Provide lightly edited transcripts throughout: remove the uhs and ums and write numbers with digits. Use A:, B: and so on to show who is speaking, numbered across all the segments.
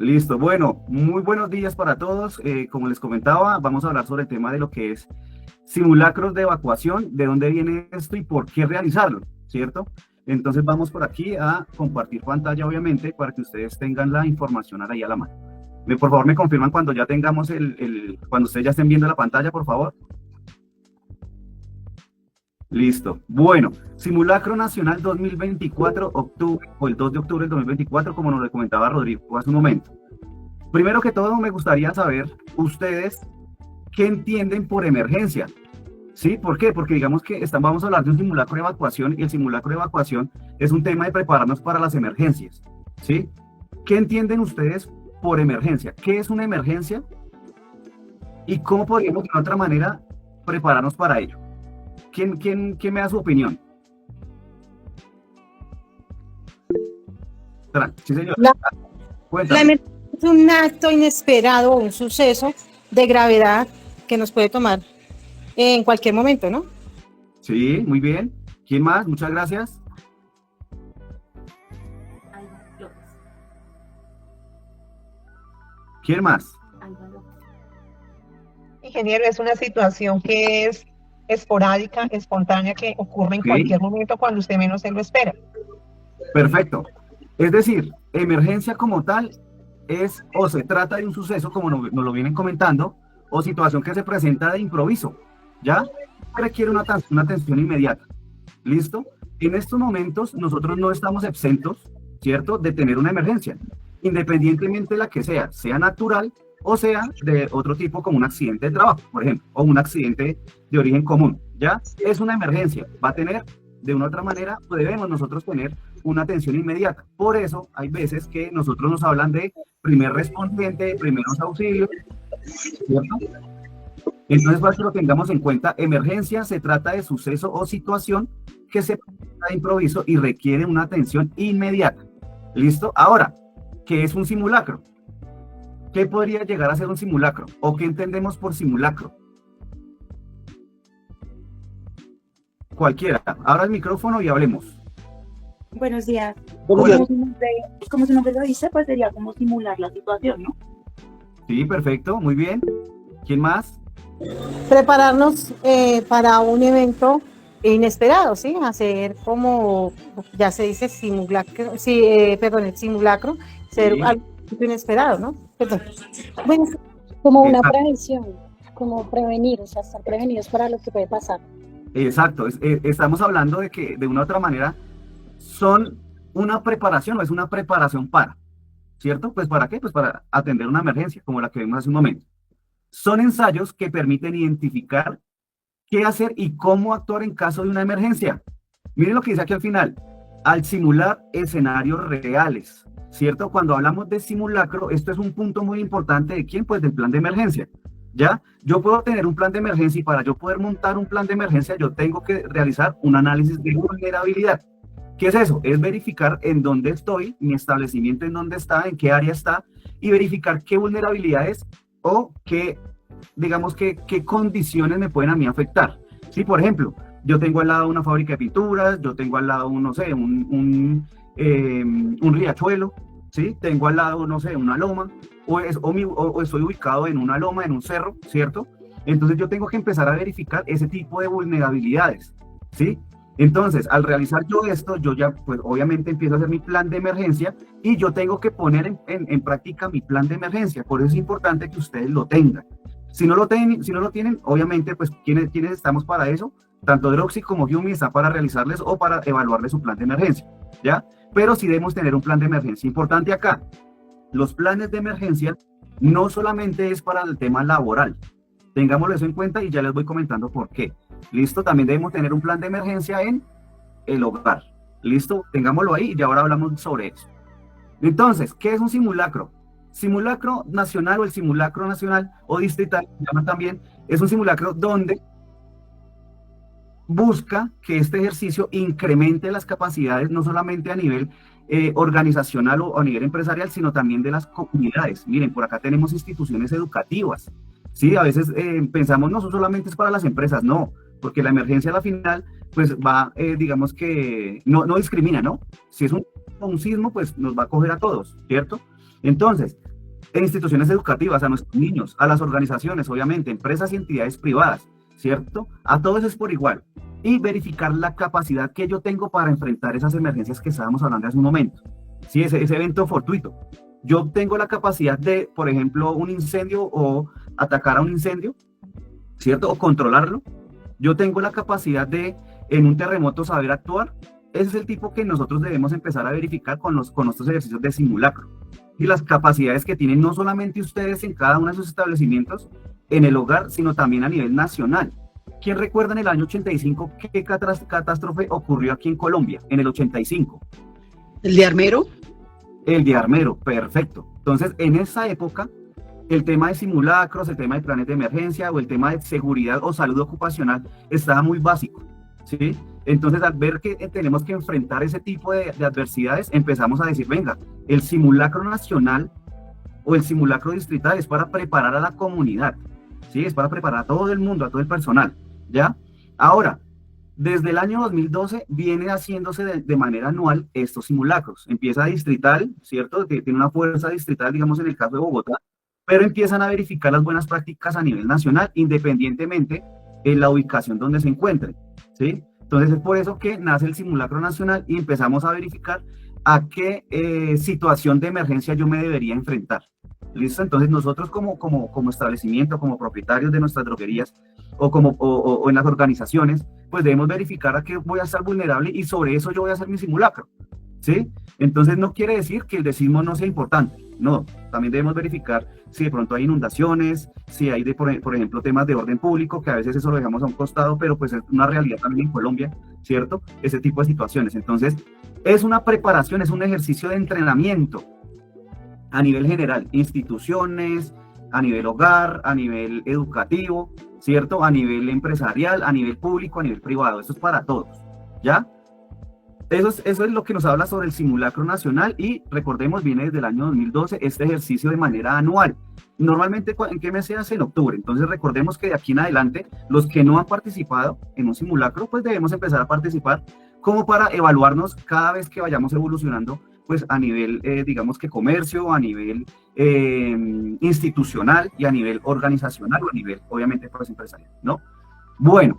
A: Listo. Bueno, muy buenos días para todos. Como les comentaba, vamos a hablar sobre el tema de lo que es simulacros de evacuación, de dónde viene esto y por qué realizarlo, ¿cierto? Entonces vamos por aquí a compartir pantalla, obviamente, para que ustedes tengan la información ahí a la mano. Por favor, me confirman cuando ya tengamos cuando ustedes ya estén viendo la pantalla, por favor. Listo. Bueno, Simulacro Nacional 2024, octubre, o el 2 de octubre del 2024, como nos lo comentaba Rodrigo hace un momento. Primero que todo, me gustaría saber ustedes qué entienden por emergencia. ¿Sí? ¿Por qué? Porque digamos que vamos a hablar de un simulacro de evacuación y el simulacro de evacuación es un tema de prepararnos para las emergencias. ¿Sí? ¿Qué entienden ustedes por emergencia? ¿Qué es una emergencia? ¿Y cómo podríamos de otra manera prepararnos para ello? ¿Quién me da su opinión? Sí, señor.
B: La emergencia es un acto inesperado o un suceso de gravedad que nos puede tomar en cualquier momento, ¿no?
A: Sí, muy bien. ¿Quién más? Muchas gracias. ¿Quién más?
C: Ingeniero, es una situación que es esporádica, espontánea, que ocurre en cualquier momento cuando usted menos se lo espera.
A: Perfecto. Es decir, emergencia como tal es o se trata de un suceso, como nos lo vienen comentando, o situación que se presenta de improviso, ¿ya? Requiere una atención inmediata. ¿Listo? En estos momentos nosotros no estamos exentos, ¿cierto?, de tener una emergencia, independientemente de la que sea natural o sea de otro tipo como un accidente de trabajo, por ejemplo, o un accidente de origen común, ¿ya? Es una emergencia, va a tener, de una u otra manera, debemos nosotros tener una atención inmediata. Por eso hay veces que nosotros nos hablan de primer respondiente, primeros auxilios, ¿cierto? Entonces, para que lo tengamos en cuenta, emergencia se trata de suceso o situación que se presenta de improviso y requiere una atención inmediata. ¿Listo? Ahora, ¿qué es un simulacro? ¿Qué podría llegar a ser un simulacro? ¿O qué entendemos por simulacro? Cualquiera. Abra el micrófono y hablemos.
D: Buenos días.
A: Hola.
D: Como su nombre lo dice, pues sería como simular la situación, ¿no?
A: Sí, perfecto, muy bien. ¿Quién más?
B: Prepararnos para un evento inesperado, ¿sí? Hacer como, ya se dice simulacro, sí, el simulacro, ser
A: Sí.
B: algo inesperado, ¿no? Perdón.
E: Bueno, como una prevención, como prevenir, o sea, estar prevenidos para lo que puede pasar.
A: Exacto, estamos hablando de que de una u otra manera son una preparación o es una preparación para, ¿cierto? Pues ¿para qué? Pues para atender una emergencia como la que vimos hace un momento. Son ensayos que permiten identificar qué hacer y cómo actuar en caso de una emergencia. Miren lo que dice aquí al final, al simular escenarios reales, ¿cierto? Cuando hablamos de simulacro, esto es un punto muy importante de quién, pues del plan de emergencia, ¿ya? Yo puedo tener un plan de emergencia y para yo poder montar un plan de emergencia, yo tengo que realizar un análisis de vulnerabilidad. ¿Qué es eso? Es verificar en dónde estoy, mi establecimiento en dónde está, en qué área está, y verificar qué vulnerabilidades o qué, digamos, qué condiciones me pueden a mí afectar. Sí, por ejemplo, yo tengo al lado una fábrica de pinturas, yo tengo al lado, no sé, un riachuelo, ¿sí? Tengo al lado, no sé, una loma, o estoy ubicado en una loma, en un cerro, ¿cierto? Entonces yo tengo que empezar a verificar ese tipo de vulnerabilidades, ¿sí? Entonces, al realizar yo esto, yo ya, pues obviamente empiezo a hacer mi plan de emergencia y yo tengo que poner en práctica mi plan de emergencia. Por eso es importante que ustedes lo tengan. Si no lo tienen, obviamente, pues, ¿quiénes estamos para eso? Tanto Droxy como Yumi están para realizarles o para evaluarles su plan de emergencia, ¿ya? Pero sí debemos tener un plan de emergencia. Importante acá, los planes de emergencia no solamente es para el tema laboral. Tengámoslo eso en cuenta y ya les voy comentando por qué. ¿Listo? También debemos tener un plan de emergencia en el hogar. ¿Listo? Tengámoslo ahí y ahora hablamos sobre eso. Entonces, ¿qué es un simulacro? Simulacro nacional o el simulacro nacional o distrital, llaman también, es un simulacro donde busca que este ejercicio incremente las capacidades no solamente a nivel organizacional o a nivel empresarial, sino también de las comunidades. Miren, por acá tenemos instituciones educativas. Sí, a veces pensamos, no, solamente es para las empresas, no, porque la emergencia a la final, pues va, digamos que no discrimina, ¿no? Si es un sismo, pues nos va a coger a todos, ¿cierto? Entonces, en instituciones educativas, a nuestros niños, a las organizaciones, obviamente, empresas y entidades privadas, ¿cierto? A todos es por igual. Y verificar la capacidad que yo tengo para enfrentar esas emergencias que estábamos hablando hace un momento. Sí, ese evento fortuito. Yo tengo la capacidad de, por ejemplo, un incendio o atacar a un incendio, ¿cierto? O controlarlo. Yo tengo la capacidad de, en un terremoto, saber actuar. Ese es el tipo que nosotros debemos empezar a verificar con nuestros ejercicios de simulacro. Y las capacidades que tienen no solamente ustedes en cada uno de sus establecimientos, en el hogar, sino también a nivel nacional. ¿Quién recuerda en el año 85 qué catástrofe ocurrió aquí en Colombia, en el 85?
F: ¿El de Armero?
A: El de Armero, perfecto. Entonces, en esa época, el tema de simulacros, el tema de planes de emergencia o el tema de seguridad o salud ocupacional estaba muy básico, ¿sí? Entonces, al ver que tenemos que enfrentar ese tipo de adversidades, empezamos a decir, venga, el simulacro nacional o el simulacro distrital es para preparar a la comunidad, ¿sí? Es para preparar a todo el mundo, a todo el personal, ¿ya? Ahora, desde el año 2012 viene haciéndose de manera anual estos simulacros. Empieza distrital, ¿cierto? Tiene una fuerza distrital, digamos, en el caso de Bogotá, pero empiezan a verificar las buenas prácticas a nivel nacional, independientemente en la ubicación donde se encuentren, ¿sí? Entonces es por eso que nace el simulacro nacional y empezamos a verificar a qué situación de emergencia yo me debería enfrentar. ¿Listo? Entonces nosotros como establecimiento, como propietarios de nuestras droguerías o en las organizaciones, pues debemos verificar a qué voy a estar vulnerable y sobre eso yo voy a hacer mi simulacro, ¿sí? Entonces no quiere decir que el de sismo no sea importante, no, también debemos verificar si de pronto hay inundaciones, si hay, por ejemplo, temas de orden público, que a veces eso lo dejamos a un costado, pero pues es una realidad también en Colombia, ¿cierto? Ese tipo de situaciones. Entonces, es una preparación, es un ejercicio de entrenamiento a nivel general, instituciones, a nivel hogar, a nivel educativo, ¿cierto? A nivel empresarial, a nivel público, a nivel privado. Eso es para todos, ¿ya? Eso es lo que nos habla sobre el simulacro nacional y recordemos, viene desde el año 2012 este ejercicio de manera anual. Normalmente, ¿en qué mes se hace? En octubre. Entonces recordemos que de aquí en adelante, los que no han participado en un simulacro, pues debemos empezar a participar como para evaluarnos cada vez que vayamos evolucionando, pues a nivel, digamos que comercio, a nivel institucional y a nivel organizacional o a nivel, obviamente, pues empresarial, ¿no? Bueno,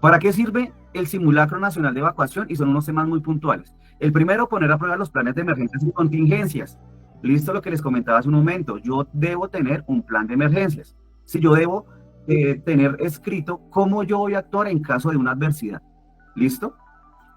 A: ¿para qué sirve el simulacro nacional de evacuación? Y son unos temas muy puntuales. El primero, poner a prueba los planes de emergencias y contingencias. Listo lo que les comentaba hace un momento. Yo debo tener un plan de emergencias. Si yo debo tener escrito cómo yo voy a actuar en caso de una adversidad. ¿Listo?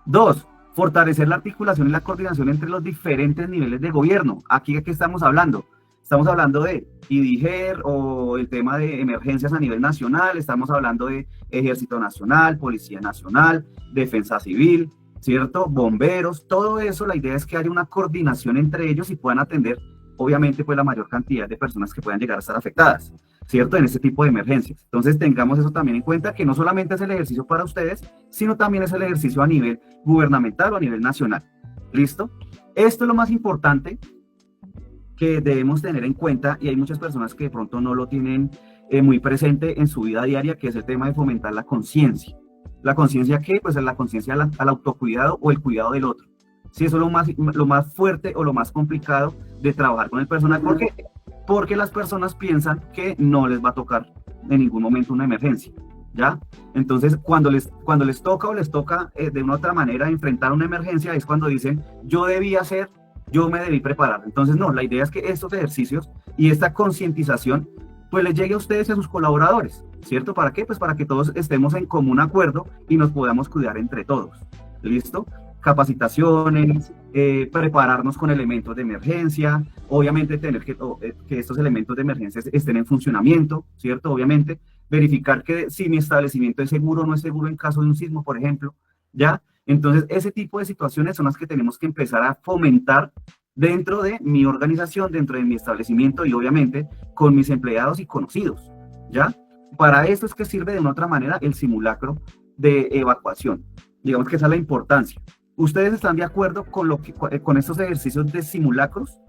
A: 2, fortalecer la articulación y la coordinación entre los diferentes niveles de gobierno. Aquí, ¿de qué estamos hablando? Estamos hablando de IDIGER o el tema de emergencias a nivel nacional, estamos hablando de Ejército Nacional, Policía Nacional, Defensa Civil, ¿cierto? Bomberos, todo eso, la idea es que haya una coordinación entre ellos y puedan atender, obviamente, pues la mayor cantidad de personas que puedan llegar a estar afectadas, ¿cierto? En este tipo de emergencias. Entonces tengamos eso también en cuenta, que no solamente es el ejercicio para ustedes, sino también es el ejercicio a nivel gubernamental o a nivel nacional. ¿Listo? Esto es lo más importante que debemos tener en cuenta, y hay muchas personas que de pronto no lo tienen muy presente en su vida diaria, que es el tema de fomentar la conciencia. ¿La conciencia qué? Pues es la conciencia al autocuidado o el cuidado del otro. Sí, eso es lo más fuerte o lo más complicado de trabajar con el personal. ¿Por qué? Porque las personas piensan que no les va a tocar en ningún momento una emergencia, ¿ya? Entonces, cuando les toca o les toca de una u otra manera enfrentar una emergencia, es cuando dicen, yo me debí preparar. Entonces, no, la idea es que estos ejercicios y esta concientización, pues les llegue a ustedes y a sus colaboradores, ¿cierto? ¿Para qué? Pues para que todos estemos en común acuerdo y nos podamos cuidar entre todos, ¿listo? Capacitaciones, prepararnos con elementos de emergencia, obviamente tener que estos elementos de emergencia estén en funcionamiento, ¿cierto? Obviamente, verificar que si mi establecimiento es seguro o no es seguro en caso de un sismo, por ejemplo, ¿ya? Entonces, ese tipo de situaciones son las que tenemos que empezar a fomentar dentro de mi organización, dentro de mi establecimiento y obviamente con mis empleados y conocidos, ¿ya? Para eso es que sirve de una otra manera el simulacro de evacuación. Digamos que esa es la importancia. ¿Ustedes están de acuerdo con estos ejercicios de simulacros?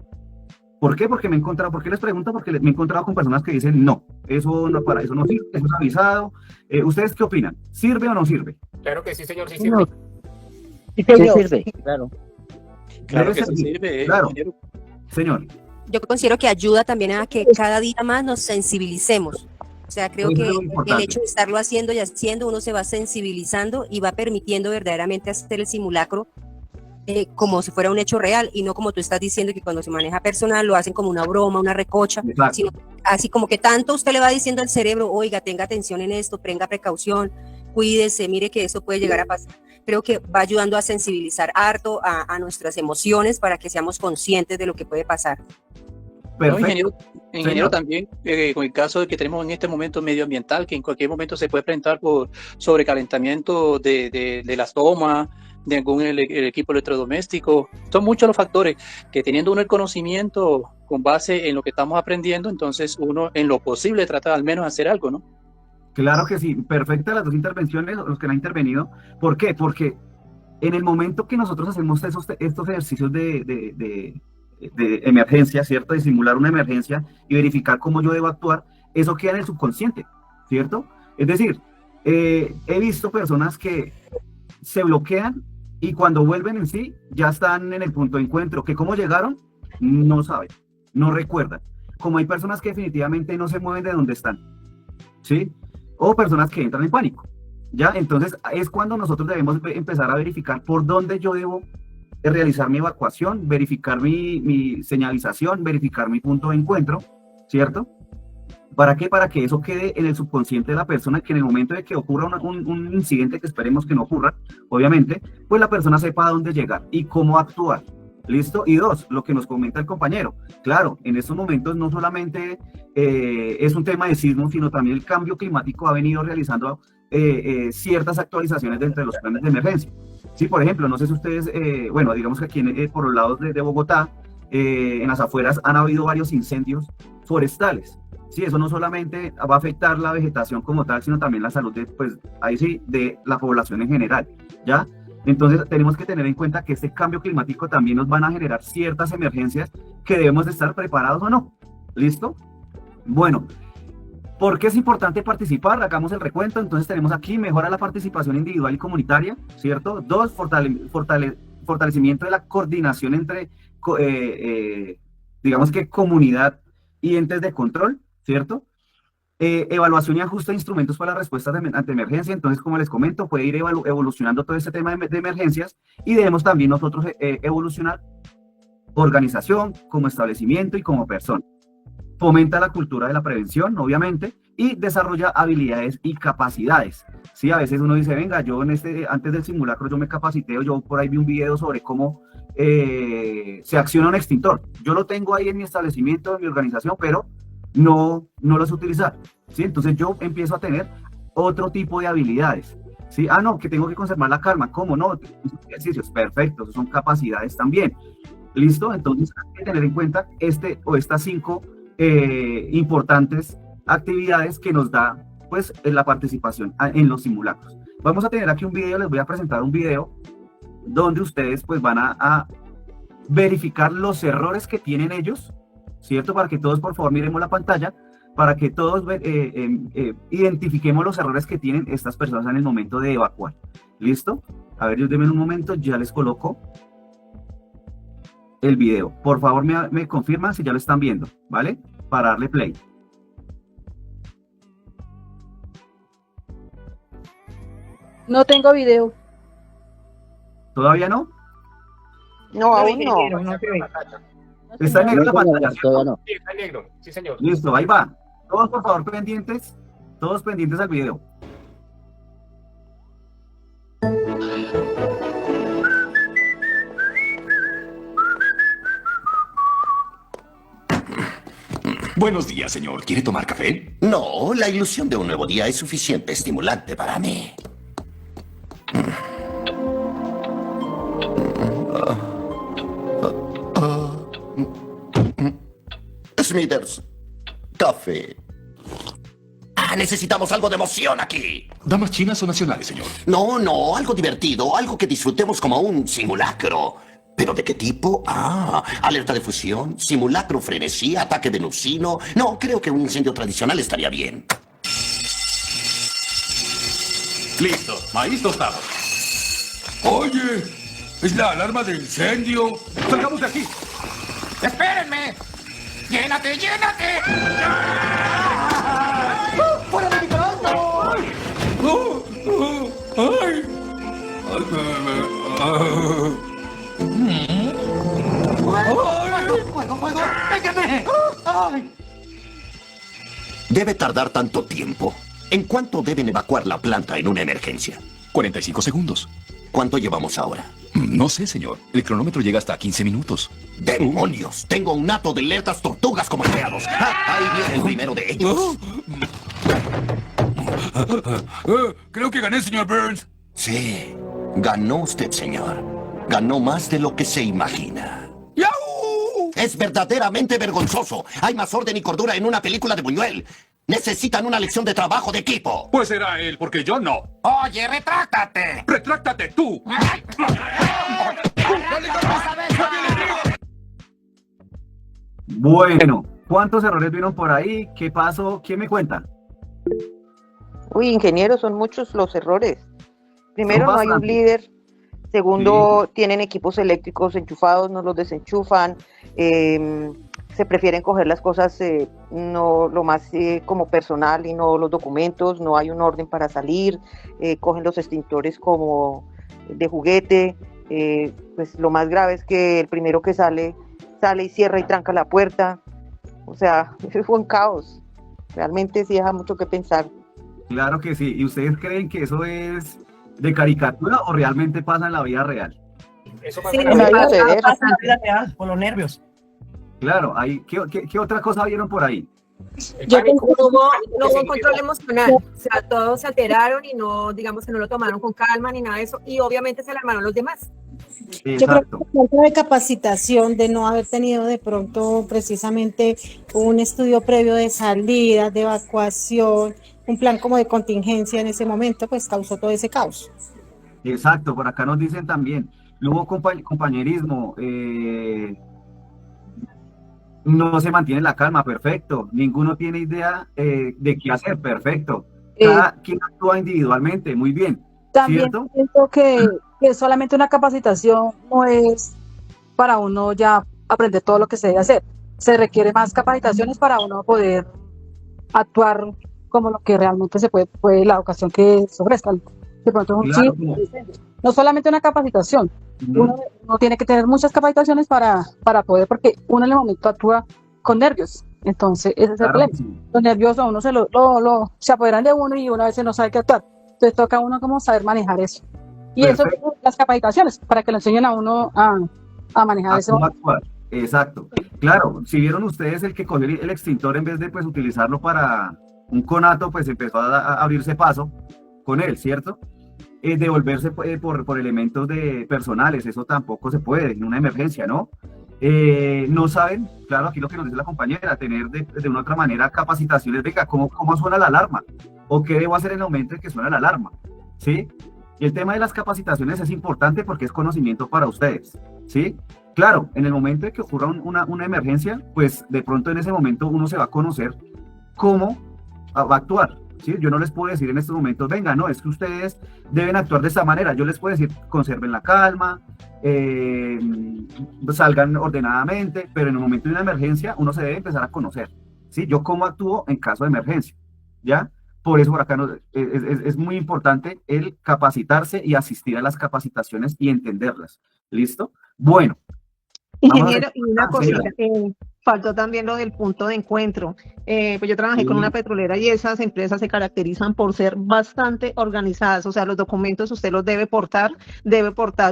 A: ¿Por qué? Porque ¿por qué les pregunto? Porque me he encontrado con personas que dicen, no, eso no, para eso no sirve, eso es avisado. ¿Ustedes qué opinan? ¿Sirve o no sirve?
G: Claro que sí, señor, sí sirve.
H: Sí sirve, claro.
A: Claro que sí sirve, claro. Señor.
F: yo considero que ayuda también a que cada día más nos sensibilicemos. O sea, creo
A: Eso es
F: que
A: lo
F: el
A: importante.
F: hecho de estarlo haciendo y haciendo, uno se va sensibilizando y va permitiendo verdaderamente hacer el simulacro como si fuera un hecho real y no como tú estás diciendo que cuando se maneja personal lo hacen como una broma, una recocha,
A: Exacto.
F: sino así como que tanto usted le va diciendo al cerebro, oiga, tenga atención en esto, tenga precaución, cuídese, mire que eso puede llegar a pasar. Creo que va ayudando a sensibilizar harto a nuestras emociones para que seamos conscientes de lo que puede pasar.
G: No,
A: Perfecto.
G: ingeniero también, con el caso de que tenemos en este momento medioambiental, que en cualquier momento se puede presentar por sobrecalentamiento de las tomas, de algún el equipo electrodoméstico. Son muchos los factores que teniendo uno el conocimiento con base en lo que estamos aprendiendo, entonces uno en lo posible trata al menos de hacer algo, ¿no?
A: Claro que sí, perfectas las dos intervenciones, los que han intervenido. ¿Por qué? Porque en el momento que nosotros hacemos estos ejercicios de emergencia, ¿cierto? De simular una emergencia y verificar cómo yo debo actuar, eso queda en el subconsciente, ¿cierto? Es decir, he visto personas que se bloquean y cuando vuelven en sí, ya están en el punto de encuentro, que cómo llegaron, no saben, no recuerdan. Como hay personas que definitivamente no se mueven de donde están, ¿sí? O personas que entran en pánico, ¿ya? Entonces es cuando nosotros debemos empezar a verificar por dónde yo debo realizar mi evacuación, verificar mi señalización, verificar mi punto de encuentro, ¿cierto? ¿Para qué? Para que eso quede en el subconsciente de la persona, que en el momento de que ocurra un incidente, que esperemos que no ocurra, obviamente, pues la persona sepa a dónde llegar y cómo actuar. ¿Listo? Y dos, lo que nos comenta el compañero. Claro, en estos momentos no solamente es un tema de sismo, sino también el cambio climático ha venido realizando ciertas actualizaciones dentro de los planes de emergencia. Sí, por ejemplo, no sé si ustedes, bueno, digamos que aquí por los lados de Bogotá, en las afueras han habido varios incendios forestales. Sí, eso no solamente va a afectar la vegetación como tal, sino también la salud de, pues, ahí sí, de la población en general, ¿ya? Entonces tenemos que tener en cuenta que este cambio climático también nos van a generar ciertas emergencias que debemos de estar preparados o no. ¿Listo? Bueno, ¿por qué es importante participar? Hagamos el recuento. Entonces tenemos aquí, mejora la participación individual y comunitaria, ¿cierto? Dos, fortalecimiento de la coordinación entre, digamos que comunidad y entes de control, ¿cierto? Evaluación y ajuste de instrumentos para las respuestas ante emergencia. Entonces, como les comento, puede ir evolucionando todo este tema de emergencias y debemos también nosotros evolucionar organización, como establecimiento y como persona. Fomenta la cultura de la prevención, obviamente, y desarrolla habilidades y capacidades. Sí, a veces uno dice, venga, yo antes del simulacro yo me capacité, o yo por ahí vi un video sobre cómo se acciona un extintor. Yo lo tengo ahí en mi establecimiento, en mi organización, pero no lo sé utilizar, ¿sí? Entonces yo empiezo a tener otro tipo de habilidades, ¿sí? Ah, no, que tengo que conservar la calma, ¿cómo no? Ejercicios, perfecto, son capacidades también, ¿listo? Entonces hay que tener en cuenta estas 5 importantes actividades que nos da, pues, la participación en los simulacros. Vamos a tener aquí un video, les voy a presentar un video donde ustedes, pues, van a verificar los errores que tienen ellos, ¿cierto? Para que todos, por favor, miremos la pantalla, para que todos identifiquemos los errores que tienen estas personas en el momento de evacuar. ¿Listo? A ver, yo denme un momento, ya les coloco el video. Por favor, me confirman si ya lo están viendo, ¿vale? Para darle play.
E: No tengo video.
A: ¿Todavía no?
C: No, aún no. No se ve.
A: Está en negro la pantalla, ¿cierto?
H: Todavía no.
I: Sí, está en negro. Sí, señor.
A: Listo, ahí va. Todos, por favor, pendientes. Todos pendientes al video.
J: Buenos días, señor. ¿Quiere tomar café?
H: No, la ilusión de un nuevo día es suficiente estimulante para mí. Smithers, café. Necesitamos algo de emoción aquí.
J: ¿Damas chinas o nacionales, señor?
H: No, algo divertido, algo que disfrutemos como un simulacro. ¿Pero de qué tipo? Alerta de fusión, simulacro, frenesí, ataque de Nusino. No, creo que un incendio tradicional estaría bien.
J: Listo, maíz tostado. Oye, es la alarma de incendio. ¡Salgamos de aquí!
I: ¡Espérenme!
H: ¡Llénate, llénate!
C: ¡Fuera de micrófono! ¡Fuego! ¡Pégame! ¡Ay!
H: Debe tardar tanto tiempo. ¿En cuánto deben evacuar la planta en una emergencia?
J: 45 segundos.
H: ¿Cuánto llevamos ahora?
J: No sé, señor. El cronómetro llega hasta 15 minutos.
H: ¡Demonios! Tengo un nato de alertas tortugas como empleados. ¡Ah! Ahí viene el primero de ellos.
J: Creo que gané, señor Burns.
H: Sí, ganó usted, señor. Ganó más de lo que se imagina.
J: ¡Yahoo!
H: Es verdaderamente vergonzoso. Hay más orden y cordura en una película de Buñuel. Necesitan una lección de trabajo de equipo.
J: Pues será él, porque yo no.
H: Oye, retráctate.
J: ¡Retráctate tú!
A: Bueno, ¿cuántos errores vieron por ahí? ¿Qué pasó? ¿Quién me cuenta?
I: Uy, ingeniero, son muchos los errores. Primero,
A: Son
I: no hay un
A: bastantes.
I: líder. Segundo, tienen equipos eléctricos enchufados, no los desenchufan. Se prefieren coger las cosas no lo más como personal y no los documentos. No hay un orden para salir. Cogen los extintores como de juguete. Pues lo más grave es que el primero que sale y cierra y tranca la puerta. O sea, fue un caos. Realmente sí deja mucho que pensar.
A: Claro que sí. ¿Y ustedes creen que eso es de caricatura o realmente pasa en la vida real?
C: Eso
I: Sí, en la vida real.
C: pasa en la vida real, por los nervios.
A: Claro, ¿qué otra cosa vieron por ahí?
E: Yo pensé
F: No hubo un control emocional, o sea, todos se alteraron y no, digamos que no lo tomaron con calma ni nada de eso, y obviamente se alarmaron los demás.
B: Yo creo
A: Exacto.
B: que falta de capacitación, de no haber tenido de pronto precisamente un estudio previo de salida, de evacuación, un plan como de contingencia en ese momento, pues causó todo ese caos.
A: Exacto, por acá nos dicen también, no hubo compañerismo, no se mantiene la calma, perfecto, ninguno tiene idea de qué hacer, perfecto, cada quien actúa individualmente, muy bien,
K: También
A: ¿cierto?
K: pienso que solamente una capacitación no es para uno ya aprender todo lo que se debe hacer. Se requiere más capacitaciones para uno poder actuar como lo que realmente se puede la ocasión que se ofrezca. De pronto un
A: Claro,
K: no solamente una capacitación, uno tiene que tener muchas capacitaciones para poder, porque uno en el momento actúa con nervios. Entonces, ese es el
A: claro
K: problema.
A: que sí.
K: Los nervios a uno se apoderan de uno y uno a veces no sabe qué actuar. Entonces toca a uno como saber manejar eso. Y
A: Perfecto.
K: eso, las capacitaciones, para que lo enseñen a uno a manejar eso.
A: ¿Cómo actuar? Exacto. Claro, si vieron ustedes el que cogió el extintor en vez de pues utilizarlo para un conato, pues empezó a abrirse paso con él, ¿cierto? Devolverse por elementos personales, eso tampoco se puede en una emergencia, ¿no? No saben, claro, aquí lo que nos dice la compañera, tener de una u otra manera capacitaciones, venga, ¿cómo suena la alarma? ¿O qué debo hacer en el momento en que suena la alarma? ¿Sí? Y el tema de las capacitaciones es importante porque es conocimiento para ustedes, ¿sí? Claro, en el momento en que ocurra una emergencia, pues de pronto en ese momento uno se va a conocer cómo va a actuar, ¿sí? Yo no les puedo decir en estos momentos, venga, no, es que ustedes deben actuar de esta manera. Yo les puedo decir, conserven la calma, salgan ordenadamente, pero en el momento de una emergencia uno se debe empezar a conocer, ¿sí? Yo cómo actúo en caso de emergencia, ¿ya? Por eso por acá es muy importante el capacitarse y asistir a las capacitaciones y entenderlas. ¿Listo? Bueno.
C: Ingeniero, y una cosita, faltó también lo del punto de encuentro. Pues yo trabajé con una petrolera y esas empresas se caracterizan por ser bastante organizadas, o sea, los documentos usted los debe portar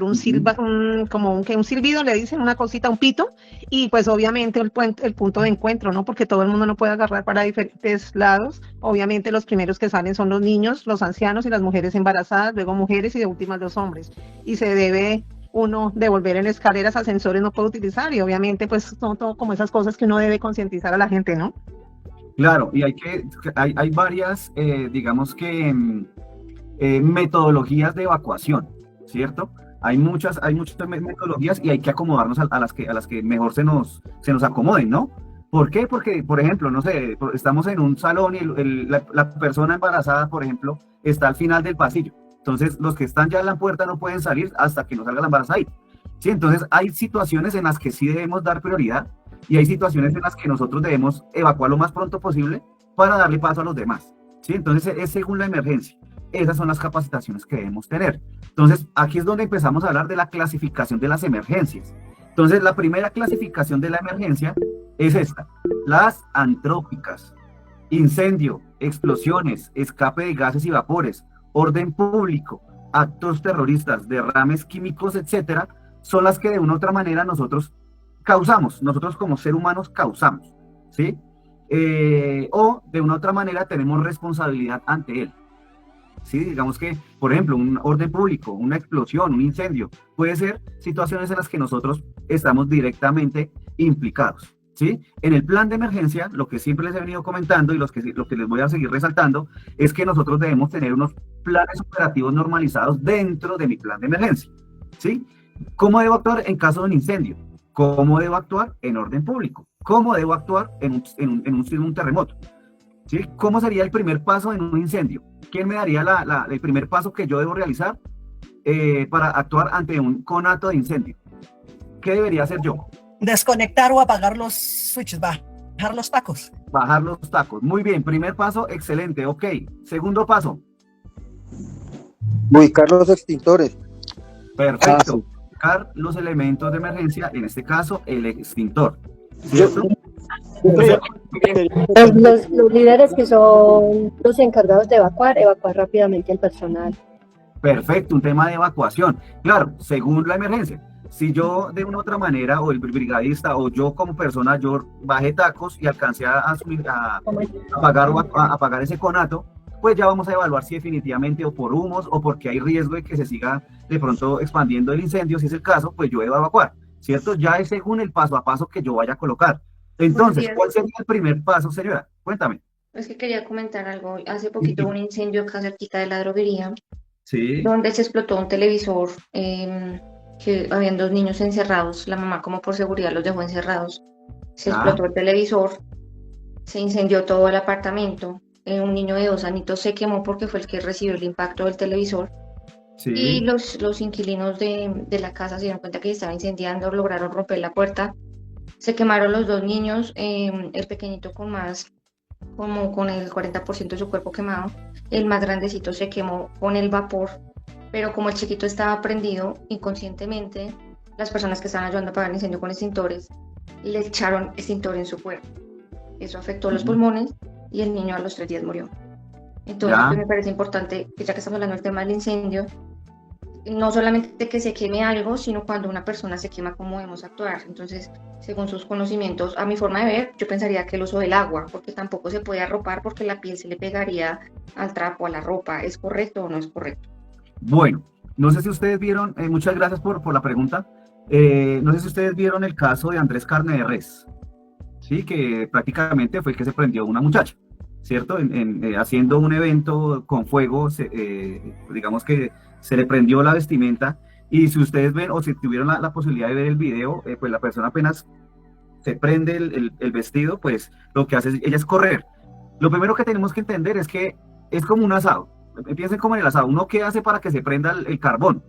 C: un silbido, le dicen una cosita, un pito, y pues obviamente el punto de encuentro, ¿no? Porque todo el mundo no puede agarrar para diferentes lados. Obviamente los primeros que salen son los niños, los ancianos y las mujeres embarazadas, luego mujeres y de últimas los hombres. Y se debe uno devolver en escaleras, ascensores no puede utilizar, y obviamente pues son todo como esas cosas que uno debe concientizar a la gente, ¿no?
A: Claro, y hay varias, digamos que metodologías de evacuación, ¿cierto? Hay muchas metodologías y hay que acomodarnos a las que mejor se nos acomoden, ¿no? ¿Por qué? Porque, por ejemplo, no sé, estamos en un salón y la persona embarazada, por ejemplo, está al final del pasillo. Entonces, los que están ya en la puerta no pueden salir hasta que no salga la embarazada. ¿Sí? Entonces, hay situaciones en las que sí debemos dar prioridad y hay situaciones en las que nosotros debemos evacuar lo más pronto posible para darle paso a los demás, ¿sí? Entonces es según la emergencia. Esas son las capacitaciones que debemos tener. Entonces aquí es donde empezamos a hablar de la clasificación de las emergencias. Entonces la primera clasificación de la emergencia es esta: las antrópicas, incendio, explosiones, escape de gases y vapores, orden público, actos terroristas, derrames químicos, etcétera, son las que de una u otra manera nosotros causamos, nosotros como seres humanos causamos, ¿sí? O de una u otra manera tenemos responsabilidad ante él, ¿sí? Digamos que, por ejemplo, un orden público, una explosión, un incendio, puede ser situaciones en las que nosotros estamos directamente implicados, ¿sí? En el plan de emergencia, lo que siempre les he venido comentando y lo que les voy a seguir resaltando, es que nosotros debemos tener unos planes operativos normalizados dentro de mi plan de emergencia, ¿sí? ¿Cómo debo actuar en caso de un incendio? ¿Cómo debo actuar en orden público? ¿Cómo debo actuar en un terremoto? ¿Sí? ¿Cómo sería el primer paso en un incendio? ¿Quién me daría el primer paso que yo debo realizar para actuar ante un conato de incendio? ¿Qué debería hacer yo?
L: Desconectar o apagar los switches, bajar los tacos.
A: Bajar los tacos. Muy bien, primer paso, excelente, ok. Segundo
M: ubicar los extintores.
A: Perfecto. Ubicar los elementos de emergencia, en este caso, el extintor. ¿Cierto?
E: Los líderes que son los encargados de evacuar rápidamente al personal.
A: Perfecto, un tema de evacuación. Claro, según la emergencia. Si yo de una u otra manera, o el brigadista, o yo como persona, yo bajé tacos y alcancé a apagar ese conato, pues ya vamos a evaluar si definitivamente o por humos o porque hay riesgo de que se siga de pronto expandiendo el incendio, si es el caso, pues yo debo evacuar, ¿cierto? Ya es según el paso a paso que yo vaya a colocar. Entonces, ¿cuál sería el primer paso, señora? Cuéntame.
N: Es que quería comentar algo. Hace poquito hubo un incendio acá cerquita de la droguería,
A: Sí.
N: donde se explotó un televisor, que habían 2 niños encerrados. La mamá, como por seguridad, los dejó encerrados. Se explotó el televisor, se incendió todo el apartamento. Un niño de 2 añitos se quemó porque fue el que recibió el impacto del televisor.
A: Sí.
N: Y los inquilinos de la casa se dieron cuenta que se estaba incendiando, lograron romper la puerta. Se quemaron los 2 niños, el pequeñito con el 40% de su cuerpo quemado. El más grandecito se quemó con el vapor, pero como el chiquito estaba prendido inconscientemente, las personas que estaban ayudando a apagar el incendio con extintores le echaron extintor en su cuerpo. Eso afectó los pulmones y el niño a los 3 días murió. Entonces, pues, me parece importante que, ya que estamos hablando del tema del incendio, no solamente que se queme algo, sino cuando una persona se quema, cómo debemos actuar. Entonces, según sus conocimientos, a mi forma de ver, yo pensaría que el uso del agua, porque tampoco se puede arropar porque la piel se le pegaría al trapo, a la ropa. ¿Es correcto o no es correcto?
A: Bueno, no sé si ustedes vieron, muchas gracias por la pregunta. No sé si ustedes vieron el caso de Andrés Carne de Res, ¿sí? Que prácticamente fue el que se prendió una muchacha, ¿cierto? Haciendo un evento con fuego, digamos que se le prendió la vestimenta, y si ustedes ven, o si tuvieron la posibilidad de ver el video, pues la persona apenas se prende el vestido, pues lo que hace ella es correr. Lo primero que tenemos que entender es que es como un asado. Piensen como en el asado. ¿Uno qué hace para que se prenda el carbón?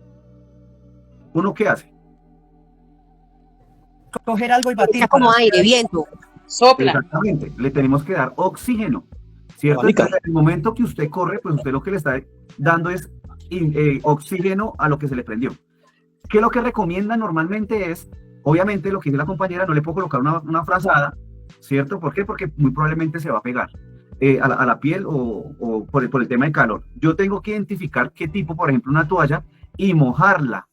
A: ¿Uno qué hace?
L: Coger algo y batir.
F: Como aire, viento.
L: Sopla.
A: Exactamente. Le tenemos que dar oxígeno, ¿cierto? Entonces, en el momento que usted corre, pues usted lo que le está dando es oxígeno a lo que se le prendió. ¿Qué es lo que recomienda normalmente? Es, obviamente, lo que dice la compañera, no le puedo colocar una frazada, ¿cierto? ¿Por qué? Porque muy probablemente se va a pegar a la piel o por el tema de calor. Yo tengo que identificar qué tipo, por ejemplo, una toalla, y mojarla.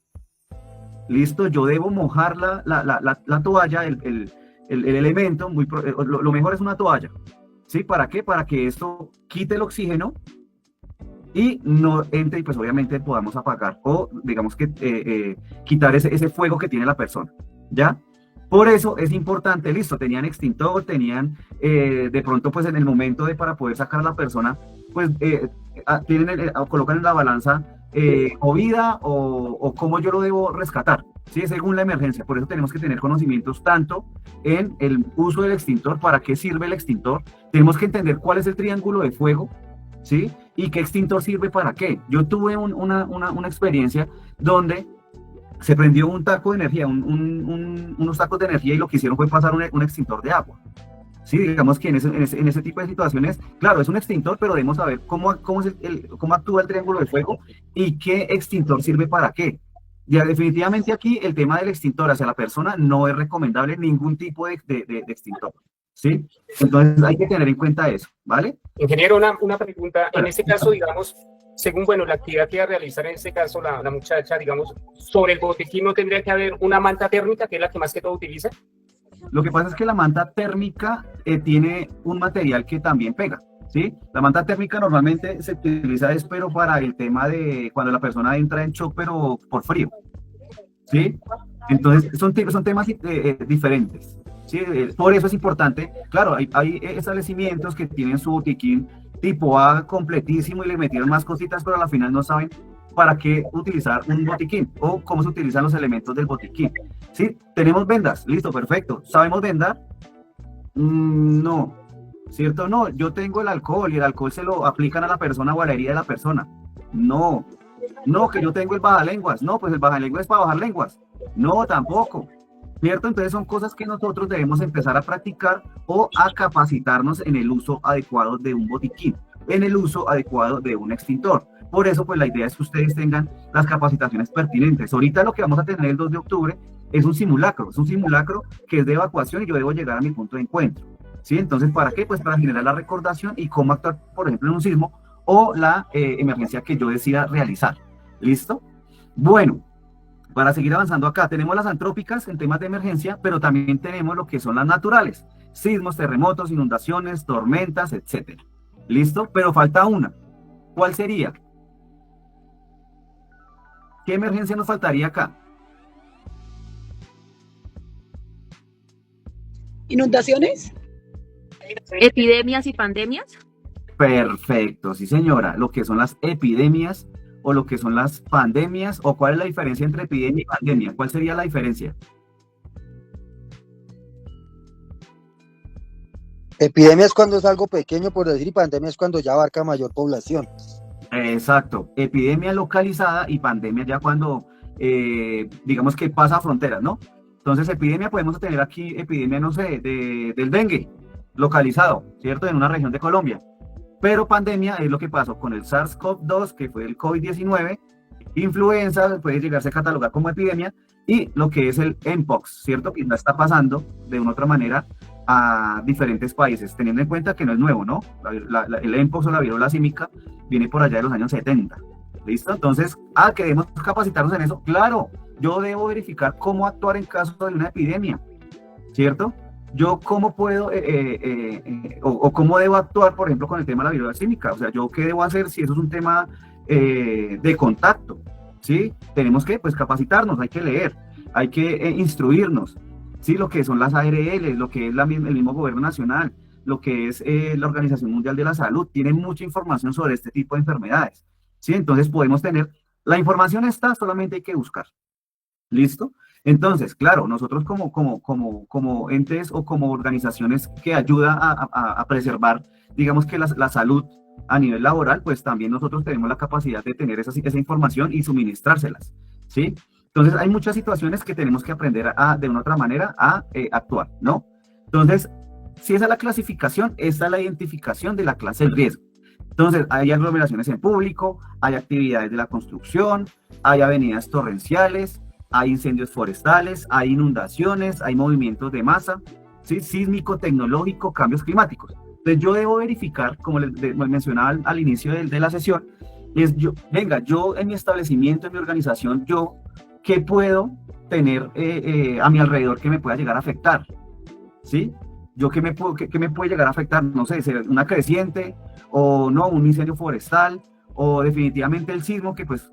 A: ¿Listo? Yo debo mojar la toalla, el elemento, lo mejor es una toalla. ¿Sí? ¿Para qué? Para que esto quite el oxígeno y no entre, y pues obviamente podamos apagar o digamos que quitar ese fuego que tiene la persona, ¿ya? Por eso es importante, listo, tenían extintor, tenían de pronto pues en el momento para poder sacar a la persona, pues colocan en la balanza o vida o cómo yo lo debo rescatar, ¿sí? Según la emergencia. Por eso tenemos que tener conocimientos tanto en el uso del extintor, para qué sirve el extintor, tenemos que entender cuál es el triángulo de fuego, ¿sí? Y qué extintor sirve para qué. Yo tuve una experiencia donde se prendió un taco de energía, unos tacos de energía y lo que hicieron fue pasar un extintor de agua. Sí, digamos que en ese tipo de situaciones, claro, es un extintor, pero debemos saber cómo actúa el triángulo de fuego y qué extintor sirve para qué. Ya definitivamente aquí el tema del extintor hacia la persona no es recomendable ningún tipo de extintor, ¿sí? Entonces hay que tener en cuenta eso, ¿vale?
M: Ingeniero, una pregunta. En este caso, digamos, según, bueno, la actividad que va a realizar en este caso la muchacha, digamos, sobre el botiquín, ¿no tendría que haber una manta térmica, que es la que más que todo utiliza?
A: Lo que pasa es que la manta térmica tiene un material que también pega, ¿sí? La manta térmica normalmente se utiliza pero para el tema de cuando la persona entra en shock, pero por frío, ¿sí? Entonces son temas diferentes, ¿sí? Por eso es importante, claro, hay establecimientos que tienen su botiquín tipo A completísimo y le metieron más cositas, pero al final no saben para qué utilizar un botiquín o cómo se utilizan los elementos del botiquín. ¿Sí? Tenemos vendas, listo, perfecto. ¿Sabemos vendar? No, ¿cierto? No, yo tengo el alcohol y el alcohol se lo aplican a la persona o a la herida de la persona. No, que yo tengo el bajalenguas. No, pues el bajalenguas es para bajar lenguas. No, tampoco. ¿Cierto? Entonces son cosas que nosotros debemos empezar a practicar o a capacitarnos en el uso adecuado de un botiquín, en el uso adecuado de un extintor. Por eso, pues la idea es que ustedes tengan las capacitaciones pertinentes. Ahorita lo que vamos a tener el 2 de octubre es un simulacro que es de evacuación y yo debo llegar a mi punto de encuentro. ¿Sí? Entonces, ¿para qué? Pues para generar la recordación y cómo actuar, por ejemplo, en un sismo o la emergencia que yo decida realizar. ¿Listo? Bueno. Para seguir avanzando acá, tenemos las antrópicas en temas de emergencia, pero también tenemos lo que son las naturales, sismos, terremotos, inundaciones, tormentas, etc. ¿Listo? Pero falta una. ¿Cuál sería? ¿Qué emergencia nos faltaría acá?
D: ¿Inundaciones?
O: ¿Epidemias y pandemias?
A: Perfecto, sí señora, lo que son las epidemias o lo que son las pandemias, o cuál es la diferencia entre epidemia y pandemia. ¿Cuál sería la diferencia?
P: Epidemia es cuando es algo pequeño, por decir, y pandemia es cuando ya abarca mayor población.
A: Exacto, epidemia localizada y pandemia ya cuando, digamos que pasa fronteras, ¿no? Entonces, epidemia, podemos tener aquí epidemia, no sé, del dengue, localizado, ¿cierto? En una región de Colombia. Pero pandemia es lo que pasó con el SARS-CoV-2, que fue el COVID-19, influenza, puede llegarse a catalogar como epidemia, y lo que es el Mpox, ¿cierto? Que ya está pasando de una u otra manera a diferentes países, teniendo en cuenta que no es nuevo, ¿no? El Mpox o la viruela símica viene por allá de los años 70, ¿listo? Entonces, ¿queremos capacitarnos en eso? Claro, yo debo verificar cómo actuar en caso de una epidemia, ¿cierto? Yo cómo puedo o cómo debo actuar, por ejemplo, con el tema de la viruela símica. O sea, yo qué debo hacer si eso es un tema de contacto, ¿sí? Tenemos que, pues, capacitarnos, hay que leer, hay que instruirnos, ¿sí? Lo que son las ARL, lo que es el mismo gobierno nacional, lo que es la Organización Mundial de la Salud, tienen mucha información sobre este tipo de enfermedades, ¿sí? Entonces podemos tener, la información está, solamente hay que buscar, ¿listo? Entonces, claro, nosotros como entes o como organizaciones que ayudan a preservar, digamos que la salud a nivel laboral, pues también nosotros tenemos la capacidad de tener esa información y suministrárselas, ¿sí? Entonces, hay muchas situaciones que tenemos que aprender de una otra manera a actuar, ¿no? Entonces, si esa es la clasificación, esta es la identificación de la clase de riesgo. Entonces, hay aglomeraciones en público, hay actividades de la construcción, hay avenidas torrenciales, hay incendios forestales, hay inundaciones, hay movimientos de masa, ¿sí? Sísmico, tecnológico, cambios climáticos. Entonces yo debo verificar, como les mencionaba al inicio de la sesión, yo en mi establecimiento, en mi organización, ¿qué puedo tener a mi alrededor que me pueda llegar a afectar? ¿Sí? ¿Qué me puede llegar a afectar? No sé, una creciente, o no, un incendio forestal, o definitivamente el sismo, que pues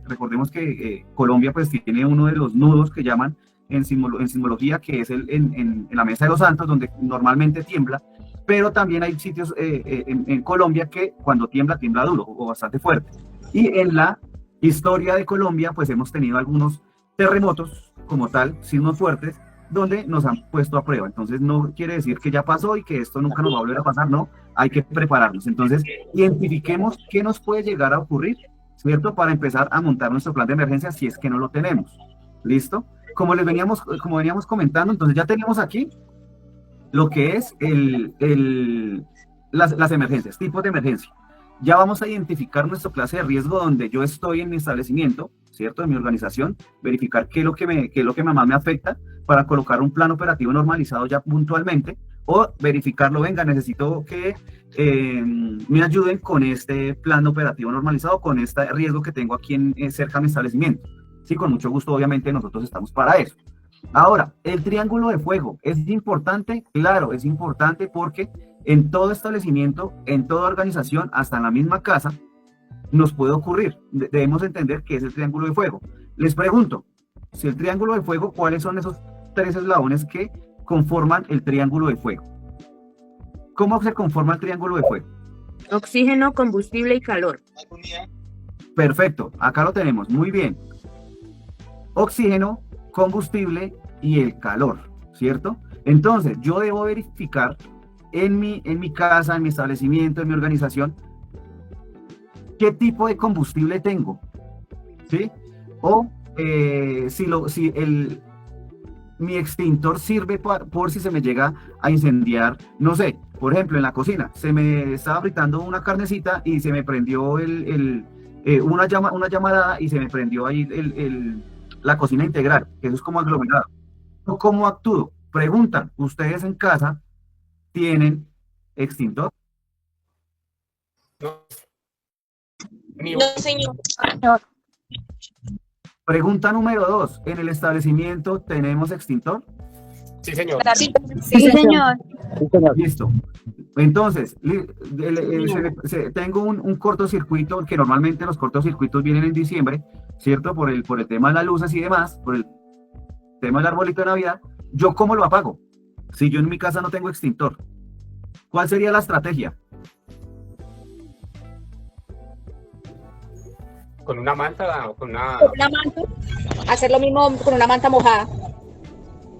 A: recordemos que Colombia pues tiene uno de los nudos que llaman en sismología, que es en la Mesa de los Santos, donde normalmente tiembla, pero también hay sitios en Colombia que cuando tiembla duro o bastante fuerte. Y en la historia de Colombia pues hemos tenido algunos terremotos como tal, sismos fuertes, donde nos han puesto a prueba. Entonces no quiere decir que ya pasó y que esto nunca nos va a volver a pasar, no, hay que prepararnos. Entonces identifiquemos qué nos puede llegar a ocurrir, ¿cierto? Para empezar a montar nuestro plan de emergencia si es que no lo tenemos. ¿Listo? Como veníamos comentando, entonces ya tenemos aquí lo que es las emergencias, tipos de emergencia. Ya vamos a identificar nuestra clase de riesgo donde yo estoy en mi establecimiento, ¿cierto? En mi organización, verificar qué es lo que más me afecta para colocar un plan operativo normalizado ya puntualmente, o verificarlo, venga, necesito que me ayuden con este plan operativo normalizado, con este riesgo que tengo aquí cerca de mi establecimiento. Sí, con mucho gusto, obviamente nosotros estamos para eso. Ahora, el triángulo de fuego, ¿es importante? Claro, es importante porque en todo establecimiento, en toda organización, hasta en la misma casa, nos puede ocurrir. Debemos entender qué es el triángulo de fuego. Les pregunto, si el triángulo de fuego, ¿cuáles son esos 3 eslabones que conforman el triángulo de fuego? ¿Cómo se conforma el triángulo de fuego?
O: Oxígeno, combustible y calor.
A: Perfecto, acá lo tenemos, muy bien. Oxígeno, combustible y el calor, ¿cierto? Entonces, yo debo verificar en mi casa, en mi establecimiento, en mi organización, qué tipo de combustible tengo, ¿sí? O mi extintor sirve por si se me llega a incendiar, no sé, por ejemplo, en la cocina, se me estaba fritando una carnecita y se me prendió una llamarada y se me prendió ahí la cocina integral, que eso es como aglomerado. ¿Cómo actúo? Preguntan, ¿ustedes en casa tienen extintor?
M: No,
Q: señor.
A: Pregunta número 2, ¿en el establecimiento tenemos extintor?
M: Sí, señor.
Q: Sí, señor.
A: Listo. Entonces, tengo un cortocircuito, que normalmente los cortocircuitos vienen en diciembre, ¿cierto? Por el tema de las luces y demás, por el tema del arbolito de Navidad. ¿Yo cómo lo apago? Si yo en mi casa no tengo extintor. ¿Cuál sería la estrategia?
M: ¿Con una manta o con una...?
Q: Con una manta. Hacer lo mismo con una manta mojada.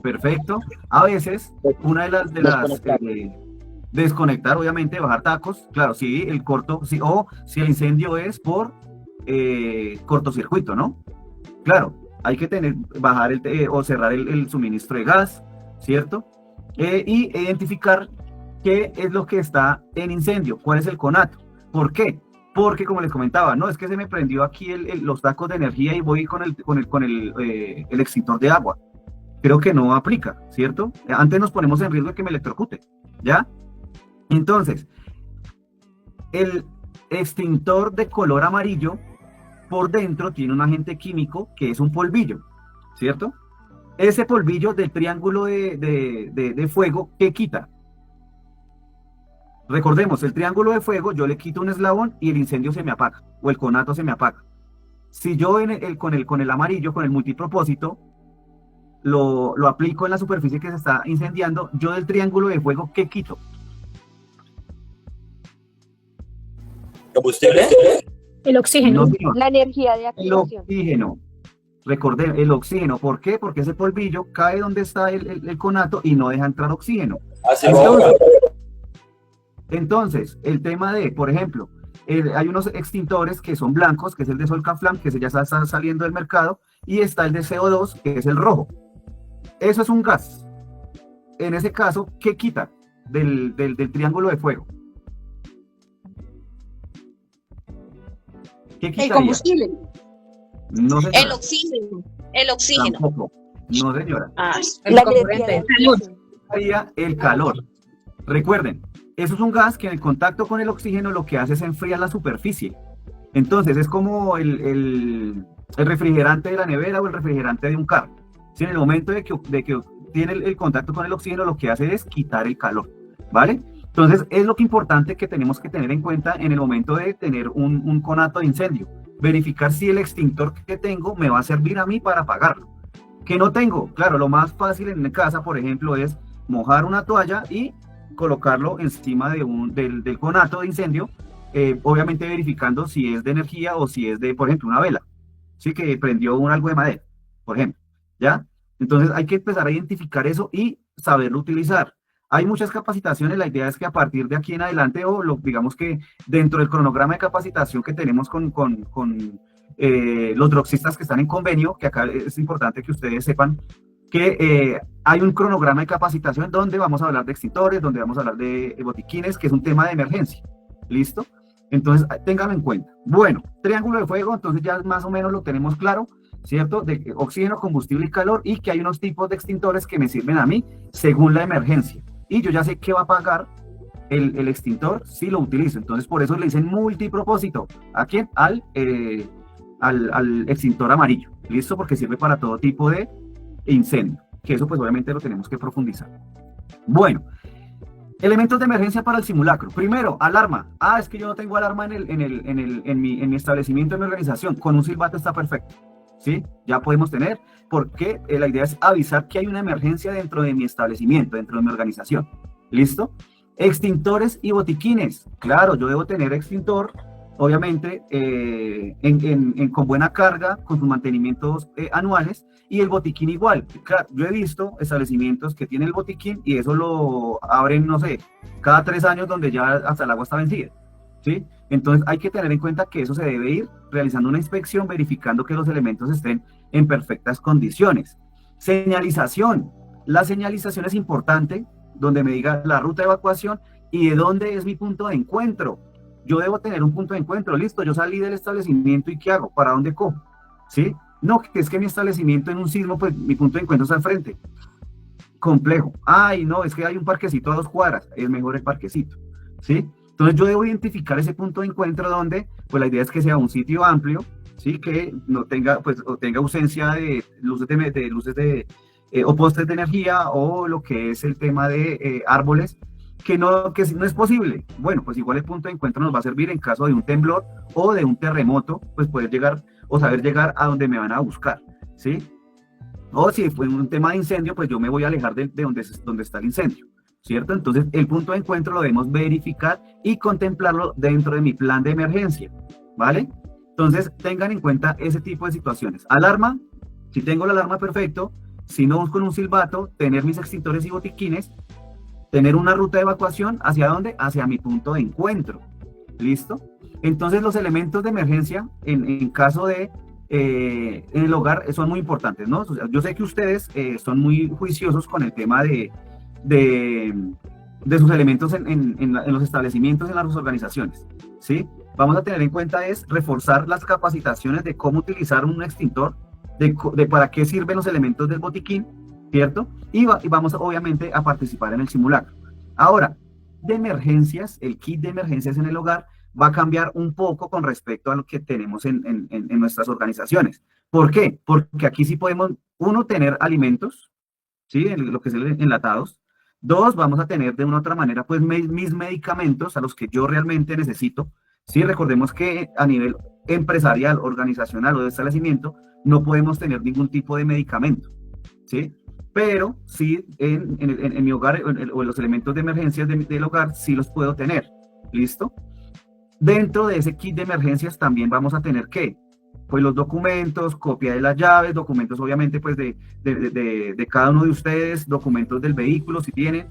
A: Perfecto. A veces, una de las desconectar, obviamente, bajar tacos, claro, sí, el corto, sí, o si el incendio es por cortocircuito, ¿no? Claro, hay que bajar o cerrar el suministro de gas, ¿cierto? Y identificar qué es lo que está en incendio, cuál es el conato. ¿Por qué? Porque, como les comentaba, no es que se me prendió aquí los tacos de energía y voy con el extintor de agua. Creo que no aplica, ¿cierto? Antes nos ponemos en riesgo de que me electrocute, ¿ya? Entonces, el extintor de color amarillo, por dentro tiene un agente químico que es un polvillo, ¿cierto? Ese polvillo del triángulo de fuego, ¿qué quita? Recordemos, el triángulo de fuego, yo le quito un eslabón y el incendio se me apaga, o el conato se me apaga. Si yo con el amarillo, con el multipropósito, lo aplico en la superficie que se está incendiando, yo del triángulo de fuego, ¿qué quito?
E: ¿Combustible? El oxígeno.
A: No,
E: la energía de activación.
A: El oxígeno. Recordemos, el oxígeno. ¿Por qué? Porque ese polvillo cae donde está el conato y no deja entrar oxígeno. Entonces, el tema de, por ejemplo, hay unos extintores que son blancos, que es el de Solcaflam, que ya está saliendo del mercado, y está el de CO2, que es el rojo. Eso es un gas. En ese caso, ¿qué quita del triángulo de fuego? ¿Qué quitaría?
Q: El combustible.
A: No, señora.
Q: El oxígeno. El oxígeno.
A: Tampoco. No, señora.
Q: La energía.
A: Sería el calor. Recuerden, eso es un gas que en el contacto con el oxígeno lo que hace es enfriar la superficie. Entonces es como el refrigerante de la nevera o el refrigerante de un carro. Si en el momento de que tiene el contacto con el oxígeno, lo que hace es quitar el calor, ¿vale? Entonces es lo que importante que tenemos que tener en cuenta en el momento de tener un conato de incendio. Verificar si el extintor que tengo me va a servir a mí para apagarlo. ¿Que no tengo? Claro, lo más fácil en casa, por ejemplo, es mojar una toalla y colocarlo encima del conato de incendio, obviamente verificando si es de energía o si es de, por ejemplo, una vela, ¿sí? Que prendió algo de madera, por ejemplo, ¿ya? Entonces hay que empezar a identificar eso y saberlo utilizar. Hay muchas capacitaciones, la idea es que a partir de aquí en adelante, digamos que dentro del cronograma de capacitación que tenemos con los droxistas que están en convenio, que acá es importante que ustedes sepan que hay un cronograma de capacitación donde vamos a hablar de extintores, donde vamos a hablar de botiquines, que es un tema de emergencia. ¿Listo? Entonces, ténganlo en cuenta. Bueno, triángulo de fuego, entonces ya más o menos lo tenemos claro, ¿cierto? De oxígeno, combustible y calor, y que hay unos tipos de extintores que me sirven a mí según la emergencia. Y yo ya sé qué va a pagar el extintor si lo utilizo. Entonces, por eso le dicen multipropósito. ¿A quién? Al extintor amarillo. ¿Listo? Porque sirve para todo tipo de incendio. Que eso, pues, obviamente lo tenemos que profundizar. Bueno. Elementos de emergencia para el simulacro. Primero, alarma. Ah, es que yo no tengo alarma en mi establecimiento, en mi organización. Con un silbato está perfecto. ¿Sí? Ya podemos tener, porque la idea es avisar que hay una emergencia dentro de mi establecimiento, dentro de mi organización. ¿Listo? Extintores y botiquines. Claro, yo debo tener extintor, obviamente, con buena carga, con sus mantenimientos anuales, y el botiquín igual. Claro, yo he visto establecimientos que tienen el botiquín y eso lo abren, no sé, cada 3 años, donde ya hasta el agua está vencida, ¿sí? Entonces hay que tener en cuenta que eso se debe ir realizando una inspección, verificando que los elementos estén en perfectas condiciones. Señalización. La señalización es importante, donde me diga la ruta de evacuación y de dónde es mi punto de encuentro. Yo debo tener un punto de encuentro. Listo, yo salí del establecimiento y ¿qué hago? ¿Para dónde cojo? ¿Sí? No, que es que mi establecimiento en un sismo, pues mi punto de encuentro está al frente. Complejo. Ay, no, es que hay un parquecito a 2 cuadras. Es mejor el parquecito. ¿Sí? Entonces yo debo identificar ese punto de encuentro donde, pues la idea es que sea un sitio amplio, ¿sí? Que no tenga, pues, o tenga ausencia de luces o postes de energía, o lo que es el tema de árboles, que no es posible. Bueno, pues igual el punto de encuentro nos va a servir en caso de un temblor o de un terremoto, pues poder llegar o saber llegar a donde me van a buscar, ¿sí? O si fue un tema de incendio, pues yo me voy a alejar de donde está el incendio, ¿cierto? Entonces el punto de encuentro lo debemos verificar y contemplarlo dentro de mi plan de emergencia, ¿vale? Entonces tengan en cuenta ese tipo de situaciones. Alarma, si tengo la alarma, perfecto. Si no, con un silbato, tener mis extintores y botiquines, tener una ruta de evacuación, ¿hacia dónde? Hacia mi punto de encuentro. ¿Listo? Entonces los elementos de emergencia, en caso de en el hogar, son muy importantes, ¿no? O sea, yo sé que ustedes son muy juiciosos con el tema de sus elementos en los establecimientos, en las organizaciones, ¿sí? Vamos a tener en cuenta es reforzar las capacitaciones de cómo utilizar un extintor, de para qué sirven los elementos del botiquín, ¿cierto? Y vamos obviamente a participar en el simulacro. Ahora, de emergencias, el kit de emergencias en el hogar va a cambiar un poco con respecto a lo que tenemos en nuestras organizaciones. ¿Por qué? Porque aquí sí podemos, uno, tener alimentos, ¿sí? Lo que es enlatados. 2, vamos a tener de una u otra manera, pues, mis medicamentos a los que yo realmente necesito, ¿sí? Recordemos que a nivel empresarial, organizacional o de establecimiento, no podemos tener ningún tipo de medicamento, ¿sí? Pero sí, en mi hogar o en los elementos de emergencias del hogar, sí los puedo tener. ¿Listo? Dentro de ese kit de emergencias también vamos a tener ¿qué? Pues los documentos, copia de las llaves, documentos obviamente pues de cada uno de ustedes, documentos del vehículo si tienen,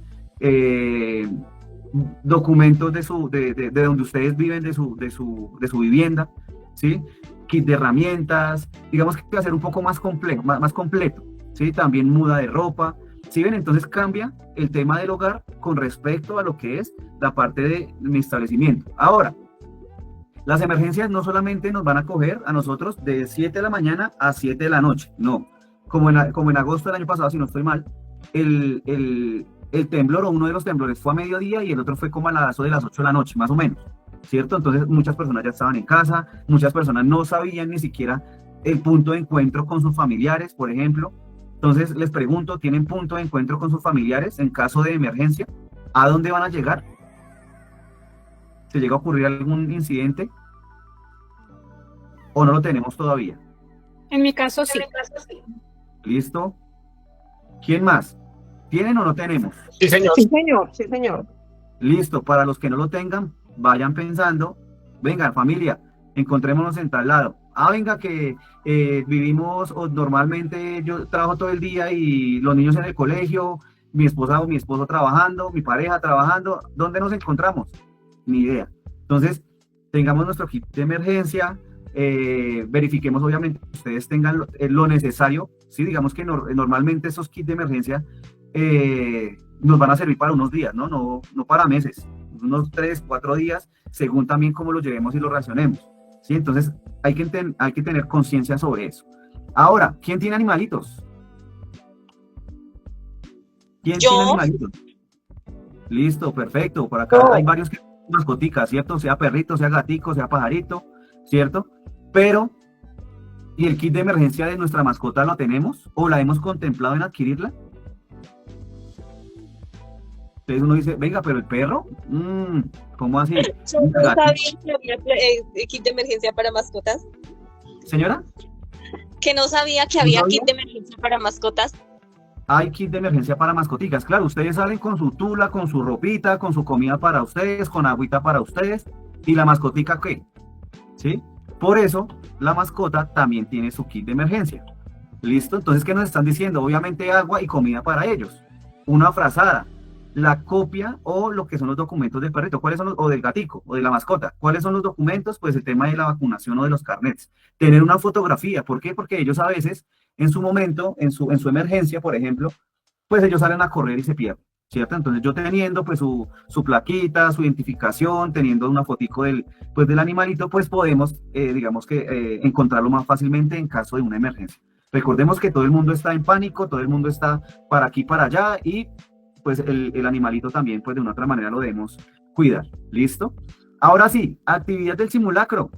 A: documentos de donde ustedes viven, de su vivienda, ¿sí? Kit de herramientas, digamos que va a ser un poco más complejo, más completo, ¿sí? También muda de ropa, ¿sí ven? Entonces cambia el tema del hogar con respecto a lo que es la parte de mi establecimiento. Ahora, las emergencias no solamente nos van a coger a nosotros de 7 de la mañana a 7 de la noche, no. Como en agosto del año pasado, si no estoy mal, el temblor o uno de los temblores fue a mediodía y el otro fue como a las 8 de la noche, más o menos, ¿cierto? Entonces muchas personas ya estaban en casa, muchas personas no sabían ni siquiera el punto de encuentro con sus familiares, por ejemplo. Entonces les pregunto, ¿tienen punto de encuentro con sus familiares en caso de emergencia? ¿A dónde van a llegar? ¿Se llega a ocurrir algún incidente? ¿O no lo tenemos todavía?
Q: En mi caso sí.
A: ¿Listo? ¿Quién más? ¿Tienen o no tenemos?
M: Sí, señor.
C: Sí, señor. Sí, señor.
A: Listo. Para los que no lo tengan, vayan pensando. Venga, familia, encontrémonos en tal lado. Ah, venga, que vivimos, o normalmente yo trabajo todo el día y los niños en el colegio, mi esposa o mi esposo trabajando, mi pareja trabajando. ¿Dónde nos encontramos? Ni idea. Entonces, tengamos nuestro kit de emergencia, verifiquemos obviamente que ustedes tengan lo necesario, ¿sí? Digamos que normalmente esos kits de emergencia nos van a servir para unos días, ¿no? No para meses, unos 3, 4 días, según también cómo los llevemos y los racionemos, ¿sí? Entonces hay que tener conciencia sobre eso. Ahora, ¿quién tiene animalitos? ¿Quién tiene animalitos? Listo, perfecto. Por acá hay varios que tienen mascoticas, ¿cierto? Sea perrito, sea gatico, sea pajarito, ¿cierto? Pero, ¿y el kit de emergencia de nuestra mascota lo tenemos? ¿O la hemos contemplado en adquirirla? Entonces uno dice, venga, pero el perro, ¿cómo así?
R: Yo no sabía que había kit de emergencia para mascotas.
A: ¿Señora?
R: Que no sabía que había kit de emergencia para mascotas.
A: Hay kit de emergencia para mascoticas, claro, ustedes salen con su tula, con su ropita, con su comida para ustedes, con agüita para ustedes, ¿y la mascotica qué? ¿Sí? Por eso, la mascota también tiene su kit de emergencia. ¿Listo? Entonces, ¿qué nos están diciendo? Obviamente agua y comida para ellos. Una frazada, la copia o lo que son los documentos del perrito, ¿cuáles son o del gatico, o de la mascota? ¿Cuáles son los documentos? Pues el tema de la vacunación o de los carnets. Tener una fotografía, ¿por qué? Porque ellos a veces, en su momento, en su emergencia, por ejemplo, pues ellos salen a correr y se pierden, ¿cierto? Entonces yo teniendo pues su plaquita, su identificación, teniendo una fotico del animalito, pues podemos, digamos que, encontrarlo más fácilmente en caso de una emergencia. Recordemos que todo el mundo está en pánico, todo el mundo está para aquí, para allá, y pues el animalito también, pues de una otra manera lo debemos cuidar. ¿Listo? Ahora sí, actividad del simulacro.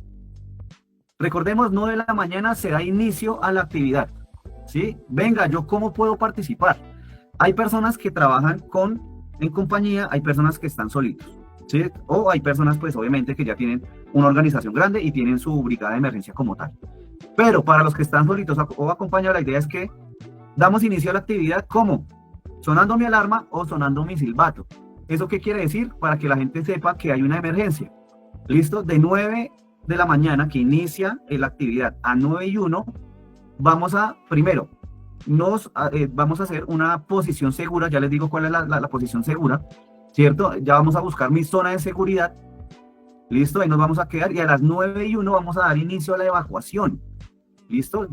A: Recordemos, 9 de la mañana se da inicio a la actividad, ¿sí? Venga, ¿yo cómo puedo participar? Hay personas que trabajan en compañía, hay personas que están solitos, ¿sí? O hay personas, pues obviamente, que ya tienen una organización grande y tienen su brigada de emergencia como tal. Pero para los que están solitos o acompañados, la idea es que damos inicio a la actividad, ¿cómo? Sonando mi alarma o sonando mi silbato. ¿Eso qué quiere decir? Para que la gente sepa que hay una emergencia. ¿Listo? De 9 de la mañana que inicia la actividad a 9:01, vamos a, primero, vamos a hacer una posición segura. Ya les digo cuál es la posición segura, ¿cierto? Ya vamos a buscar mi zona de seguridad. ¿Listo? Ahí nos vamos a quedar y a las 9:01 vamos a dar inicio a la evacuación. ¿Listo?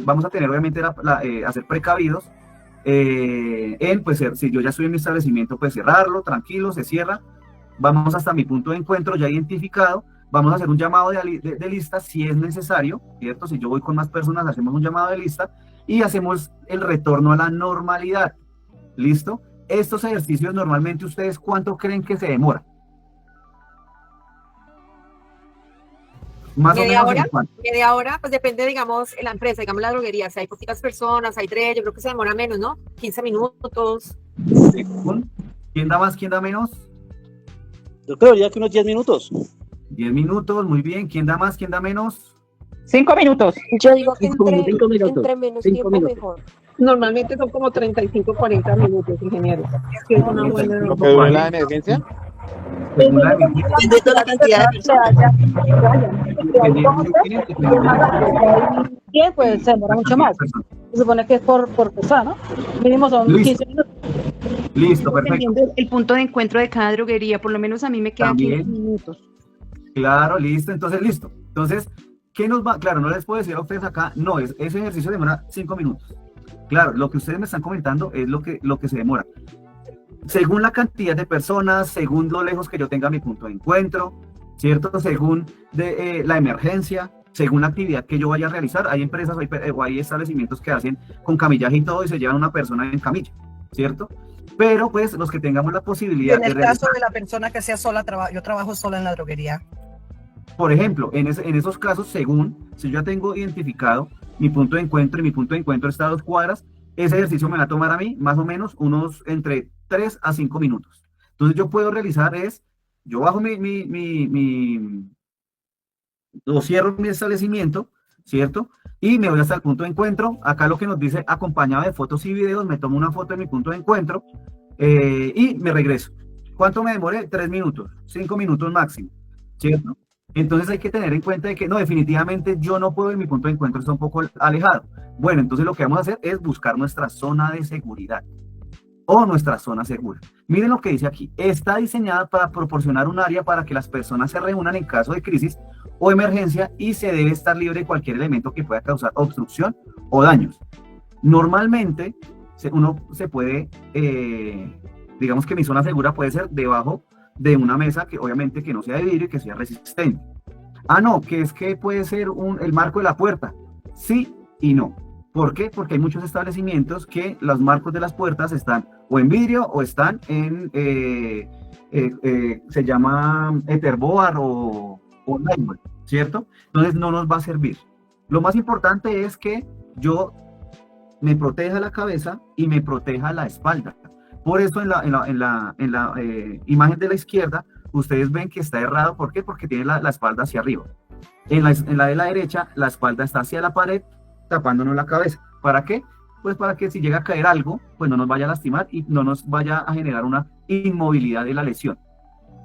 A: Vamos a tener obviamente a ser precavidos pues si yo ya estoy en mi establecimiento, pues cerrarlo, tranquilo, se cierra. Vamos hasta mi punto de encuentro ya identificado. Vamos a hacer un llamado de lista si es necesario, ¿cierto? Si yo voy con más personas, hacemos un llamado de lista y hacemos el retorno a la normalidad. ¿Listo? Estos ejercicios normalmente ustedes, ¿cuánto creen que se demora? Más
S: media
A: o menos.
S: hora, media hora, pues depende, digamos, en la empresa, digamos la droguería, si hay poquitas personas, hay 3, yo creo que se demora menos, ¿no? 15 minutos.
A: ¿Quién da más, quién da menos?
T: Yo creería que unos 10 minutos.
A: 10 minutos, muy bien. ¿Quién da más, quién da menos?
C: 5 minutos.
E: Yo digo que
C: Cinco minutos.
E: entre menos tiempo mejor.
C: Normalmente son como 35, 40 minutos, ingeniero. Que es una buena...
T: ¿Lo que dura la emergencia?
C: Depende de la cantidad de personas.
K: Bien, pues se demora mucho más. Se supone que es por persona, ¿no? Mínimo son 15 minutos.
A: Listo, perfecto.
O: Dependiendo el punto de encuentro de cada droguería, por lo menos a mí me quedan 15 minutos.
A: Claro, listo, entonces listo. Entonces, ¿qué nos va? Claro, no les puedo decir a ustedes acá, no, ese ejercicio demora 5 minutos. Claro, lo que ustedes me están comentando es lo que se demora. Según la cantidad de personas, según lo lejos que yo tenga mi punto de encuentro, ¿cierto? Según la emergencia, según la actividad que yo vaya a realizar. Hay empresas o hay establecimientos que hacen con camillaje y todo y se llevan una persona en camilla, ¿cierto? Pero pues los que tengamos la posibilidad
L: En el caso de la persona que sea sola, yo trabajo sola en la droguería.
A: Por ejemplo, en esos casos, según, si yo ya tengo identificado mi punto de encuentro y mi punto de encuentro está a 2 cuadras, ese ejercicio me va a tomar a mí más o menos unos entre 3 a 5 minutos. Entonces yo puedo realizar yo bajo lo cierro mi establecimiento, ¿cierto? Y me voy hasta el punto de encuentro. Acá lo que nos dice acompañado de fotos y videos, me tomo una foto de mi punto de encuentro y me regreso. ¿Cuánto me demoré? 3 minutos, 5 minutos máximo, ¿cierto? Entonces hay que tener en cuenta de que no, definitivamente yo no puedo, en mi punto de encuentro está un poco alejado. Bueno, entonces lo que vamos a hacer es buscar nuestra zona de seguridad o nuestra zona segura. Miren lo que dice aquí. Está diseñada para proporcionar un área para que las personas se reúnan en caso de crisis o emergencia y se debe estar libre de cualquier elemento que pueda causar obstrucción o daños. Normalmente uno se puede, digamos que mi zona segura puede ser debajo de una mesa que obviamente que no sea de vidrio y que sea resistente. Ah, no, que es que puede ser el marco de la puerta. Sí y no. ¿Por qué? Porque hay muchos establecimientos que los marcos de las puertas están o en vidrio o están en, se llama Etherboard o nylon, ¿cierto? Entonces no nos va a servir. Lo más importante es que yo me proteja la cabeza y me proteja la espalda. Por eso en la imagen de la izquierda, ustedes ven que está errado. ¿Por qué? Porque tiene la espalda hacia arriba. En la de la derecha, la espalda está hacia la pared, tapándonos la cabeza. ¿Para qué? Pues para que si llega a caer algo, pues no nos vaya a lastimar y no nos vaya a generar una inmovilidad de la lesión.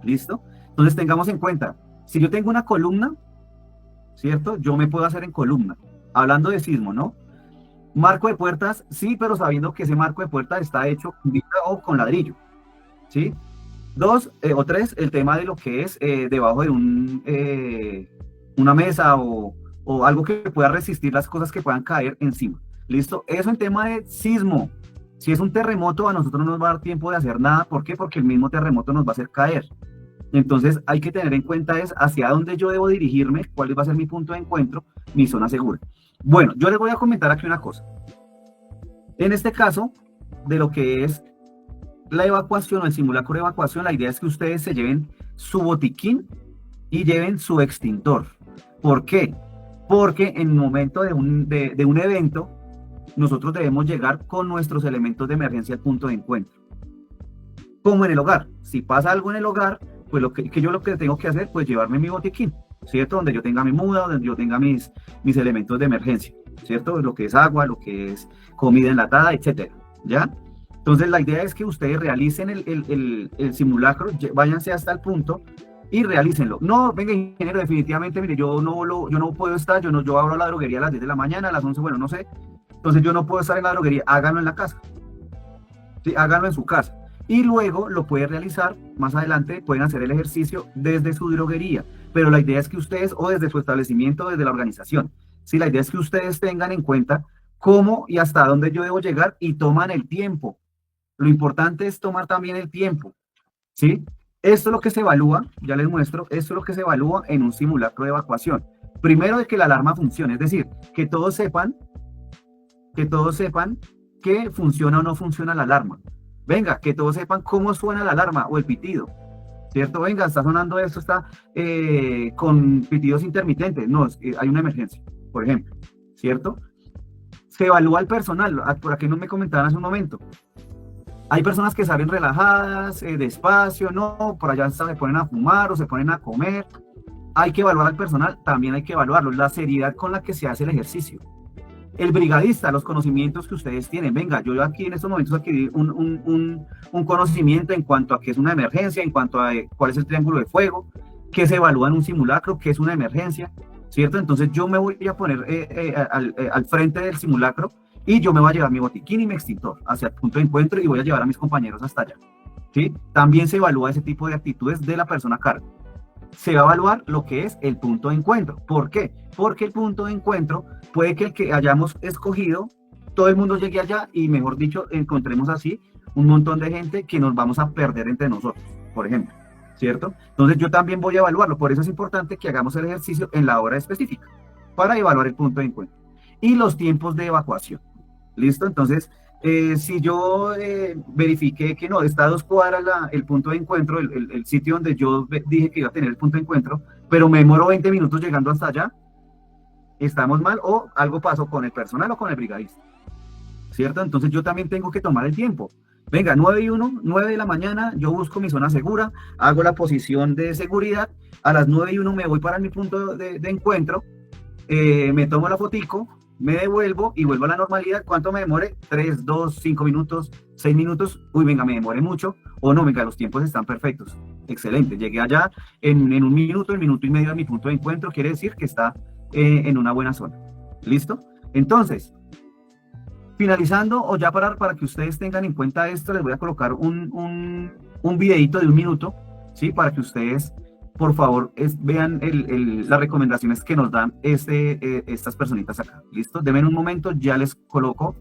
A: ¿Listo? Entonces tengamos en cuenta, si yo tengo una columna, ¿cierto? Yo me puedo hacer en columna. Hablando de sismo, ¿no? Marco de puertas, sí, pero sabiendo que ese marco de puertas está hecho con vidrio o con ladrillo, ¿sí? 2 o 3, el tema de lo que es debajo de una mesa o algo que pueda resistir las cosas que puedan caer encima. ¿Listo? Eso en tema de sismo. Si es un terremoto, a nosotros no nos va a dar tiempo de hacer nada. ¿Por qué? Porque el mismo terremoto nos va a hacer caer. Entonces hay que tener en cuenta es hacia dónde yo debo dirigirme, cuál va a ser mi punto de encuentro, mi zona segura. Bueno, yo les voy a comentar aquí una cosa. En este caso, de lo que es la evacuación o el simulacro de evacuación, la idea es que ustedes se lleven su botiquín y lleven su extintor. ¿Por qué? Porque en el momento de un evento, nosotros debemos llegar con nuestros elementos de emergencia al punto de encuentro. Como en el hogar. Si pasa algo en el hogar, pues lo que tengo que hacer, pues llevarme mi botiquín, ¿cierto? Donde yo tenga mi muda, donde yo tenga mis elementos de emergencia, ¿cierto? Lo que es agua, lo que es comida enlatada, etcétera, ¿ya? Entonces la idea es que ustedes realicen el simulacro, váyanse hasta el punto y realícenlo. No, venga, ingeniero, definitivamente, mire, yo no puedo estar, yo abro la droguería a las 10 de la mañana, a las 11, bueno, no sé, entonces yo no puedo estar en la droguería, háganlo en la casa, ¿sí? Háganlo en su casa. Y luego lo puede realizar, más adelante pueden hacer el ejercicio desde su droguería, pero la idea es que ustedes, o desde su establecimiento, desde la organización, ¿sí? La idea es que ustedes tengan en cuenta cómo y hasta dónde yo debo llegar y toman el tiempo. Lo importante es tomar también el tiempo, ¿sí? Esto es lo que se evalúa, ya les muestro, esto es lo que se evalúa en un simulacro de evacuación. Primero, de que la alarma funcione, es decir, que todos sepan que funciona o no funciona la alarma. Venga, que todos sepan cómo suena la alarma o el pitido, ¿cierto? Venga, está sonando esto, está con pitidos intermitentes. No, hay una emergencia, por ejemplo, ¿cierto? Se evalúa el personal, por aquí no me comentaban hace un momento. Hay personas que salen relajadas, despacio, no, por allá se ponen a fumar o se ponen a comer. Hay que evaluar al personal, también hay que evaluarlo, la seriedad con la que se hace el ejercicio. El brigadista, los conocimientos que ustedes tienen. Venga, yo aquí en estos momentos adquirí un conocimiento en cuanto a qué es una emergencia, en cuanto a cuál es el triángulo de fuego, qué se evalúa en un simulacro, qué es una emergencia, ¿cierto? Entonces yo me voy a poner al frente del simulacro y yo me voy a llevar mi botiquín y mi extintor hacia el punto de encuentro y voy a llevar a mis compañeros hasta allá, ¿sí? También se evalúa ese tipo de actitudes de la persona a cargo. Se va a evaluar lo que es el punto de encuentro. ¿Por qué? Porque el punto de encuentro puede que el que hayamos escogido, todo el mundo llegue allá y, mejor dicho, encontremos así un montón de gente que nos vamos a perder entre nosotros, por ejemplo, ¿cierto? Entonces yo también voy a evaluarlo, por eso es importante que hagamos el ejercicio en la hora específica, para evaluar el punto de encuentro. Y los tiempos de evacuación, ¿listo? Entonces, si yo verifiqué que no, está a 2 cuadras el punto de encuentro, el sitio donde yo dije que iba a tener el punto de encuentro, pero me demoro 20 minutos llegando hasta allá, estamos mal o algo pasó con el personal o con el brigadista, ¿cierto? Entonces yo también tengo que tomar el tiempo. Venga, 9 de la mañana, yo busco mi zona segura, hago la posición de seguridad, a las 9:01 me voy para mi punto de encuentro, me tomo la fotico, me devuelvo y vuelvo a la normalidad. ¿Cuánto me demore? 3, 2, 5 minutos, 6 minutos. Uy, venga, me demore mucho. O no, venga, los tiempos están perfectos. Excelente. Llegué allá en 1 minuto, 1 minuto y medio a mi punto de encuentro. Quiere decir que está en una buena zona. ¿Listo? Entonces, finalizando, o ya para que ustedes tengan en cuenta esto, les voy a colocar un videito de 1 minuto, ¿sí? Para que ustedes por favor, vean las recomendaciones que nos dan estas personitas acá. ¿Listo? Denme un momento, ya les coloco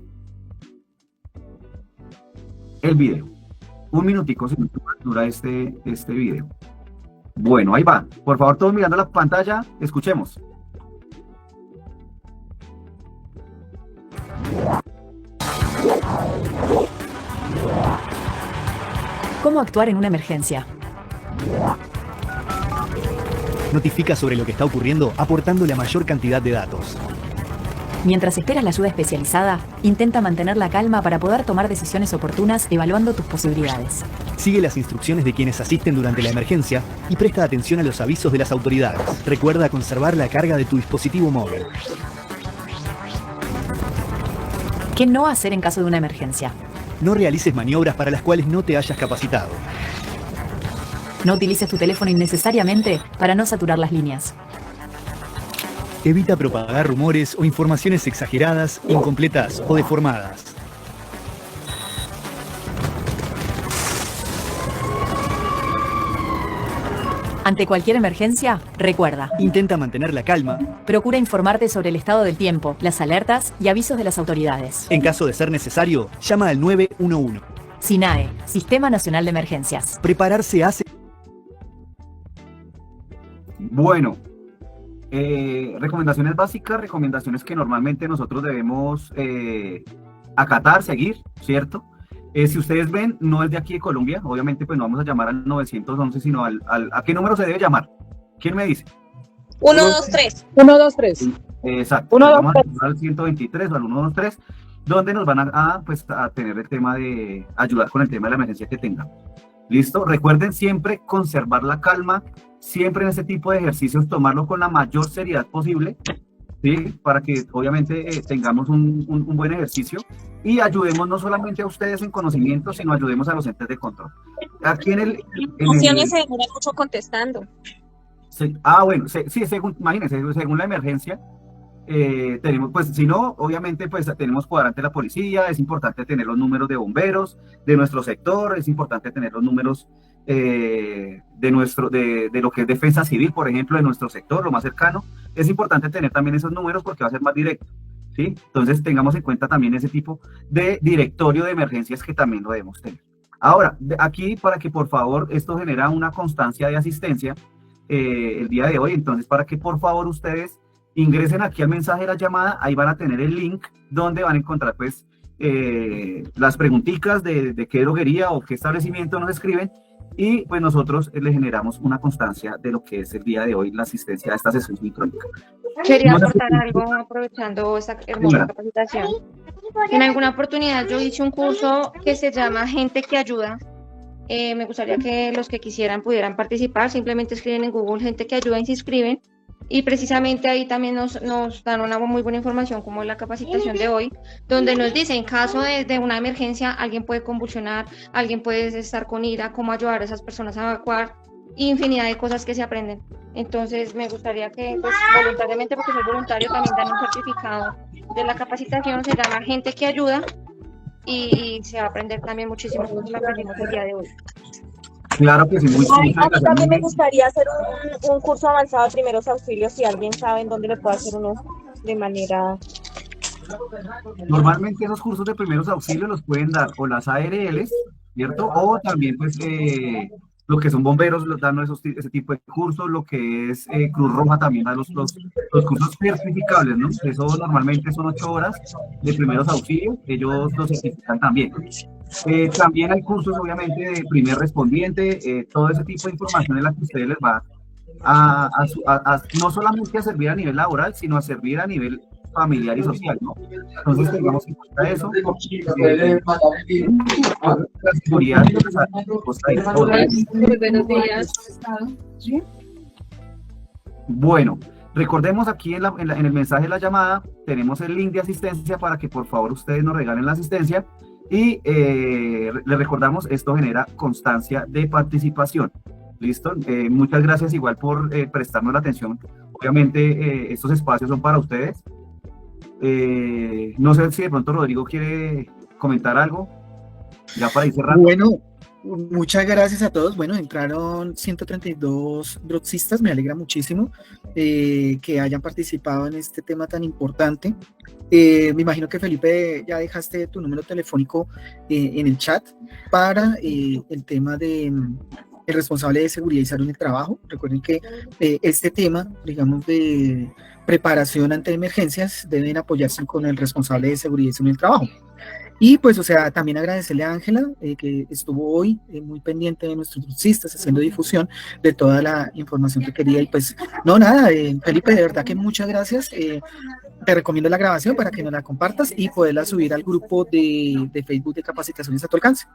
A: el video. Un minutico, si no dura este video. Bueno, ahí va. Por favor, todos mirando la pantalla, escuchemos.
U: ¿Cómo actuar en una emergencia?
V: Notifica sobre lo que está ocurriendo aportando la mayor cantidad de datos.
U: Mientras esperas la ayuda especializada, intenta mantener la calma para poder tomar decisiones oportunas evaluando tus posibilidades.
V: Sigue las instrucciones de quienes asisten durante la emergencia y presta atención a los avisos de las autoridades. Recuerda conservar la carga de tu dispositivo móvil.
U: ¿Qué no hacer en caso de una emergencia?
V: No realices maniobras para las cuales no te hayas capacitado.
U: No utilices tu teléfono innecesariamente para no saturar las líneas.
V: Evita propagar rumores o informaciones exageradas, incompletas o deformadas.
U: Ante cualquier emergencia, recuerda.
V: Intenta mantener la calma.
U: Procura informarte sobre el estado del tiempo, las alertas y avisos de las autoridades.
V: En caso de ser necesario, llama al 911.
U: SINAE, Sistema Nacional de Emergencias.
V: Prepararse hace...
A: Bueno, recomendaciones básicas, recomendaciones que normalmente nosotros debemos acatar, seguir, ¿cierto? Si ustedes ven, no es de aquí de Colombia, obviamente pues no vamos a llamar al 911, sino ¿a qué número se debe llamar? ¿Quién me dice?
R: 123.
K: 123.
A: Exacto, vamos a llamar al 123 o al 123, donde nos van a tener el tema de ayudar con el tema de la emergencia que tengan. ¿Listo? Recuerden siempre conservar la calma, siempre en este tipo de ejercicios tomarlo con la mayor seriedad posible, ¿sí? Para que obviamente tengamos un buen ejercicio y ayudemos no solamente a ustedes en conocimiento, sino ayudemos a los entes de control. Aquí en el
R: Funciones se demora mucho contestando.
A: Bueno, sí, imagínense, según la emergencia, tenemos, pues si no, obviamente pues tenemos cuadrante de la policía, es importante tener los números de bomberos de nuestro sector, es importante tener los números de lo que es defensa civil, por ejemplo, de nuestro sector, lo más cercano. Es importante tener también esos números porque va a ser más directo, ¿sí? Entonces tengamos en cuenta también ese tipo de directorio de emergencias que también lo debemos tener. Ahora, aquí para que por favor esto genera una constancia de asistencia el día de hoy, entonces para que por favor ustedes ingresen aquí al mensaje de la llamada, ahí van a tener el link donde van a encontrar pues las preguntitas de qué droguería o qué establecimiento nos escriben y pues nosotros les generamos una constancia de lo que es el día de hoy la asistencia a esta sesión sincrónica.
N: Quería aportar algo aprovechando esta hermosa capacitación. En alguna oportunidad yo hice un curso que se llama Gente que Ayuda. Me gustaría que los que quisieran pudieran participar, simplemente escriben en Google Gente que Ayuda y se inscriben. Y precisamente ahí también nos dan una muy buena información como la capacitación de hoy, donde nos dice en caso de una emergencia alguien puede convulsionar, alguien puede estar con ira, cómo ayudar a esas personas a evacuar, infinidad de cosas que se aprenden. Entonces me gustaría que pues, voluntariamente, porque soy voluntario, también dan un certificado de la capacitación, se llama Gente que Ayuda y se va a aprender también muchísimo cosas que aprendimos el día de hoy.
A: Claro que sí, muy
R: A mí también me gustaría hacer un curso avanzado de primeros auxilios, si alguien sabe en dónde le puedo hacer uno de manera...
A: Normalmente esos cursos de primeros auxilios los pueden dar o las ARLs, ¿cierto? O también pues lo que son bomberos dan ese tipo de cursos, lo que es Cruz Roja también da los cursos certificables, ¿no? Eso normalmente son 8 horas de primeros auxilios, ellos los certifican también. También hay cursos obviamente de primer respondiente, todo ese tipo de información es la que ustedes les va no solamente a servir a nivel laboral, sino a servir a nivel familiar y social, ¿no? Entonces tengamos en cuenta eso. La seguridad
R: Buenos días.
A: Bueno, recordemos aquí en el mensaje de la llamada, tenemos el link de asistencia para que por favor ustedes nos regalen la asistencia y les recordamos, esto genera constancia de participación. ¿Listo? Muchas gracias igual por prestarnos la atención. Obviamente estos espacios son para ustedes. No sé si de pronto Rodrigo quiere comentar algo, ya para ir cerrando.
W: Bueno,
G: Muchas gracias a todos. Bueno, entraron 132 droxistas, me alegra muchísimo que hayan participado en este tema tan importante. Me imagino que Felipe ya dejaste tu número telefónico en el chat para el tema de el responsable de seguridad y salud en el trabajo. Recuerden que este tema, digamos, de preparación ante emergencias deben apoyarse con el responsable de seguridad y salud en el trabajo. Y pues, o sea, también agradecerle a Ángela, que estuvo hoy muy pendiente de nuestros droxistas, haciendo difusión de toda la información que quería. Y pues, no, nada, Felipe, de verdad que muchas gracias. Te recomiendo la grabación para que nos la compartas y poderla subir al grupo de Facebook de Capacitaciones a tu alcance.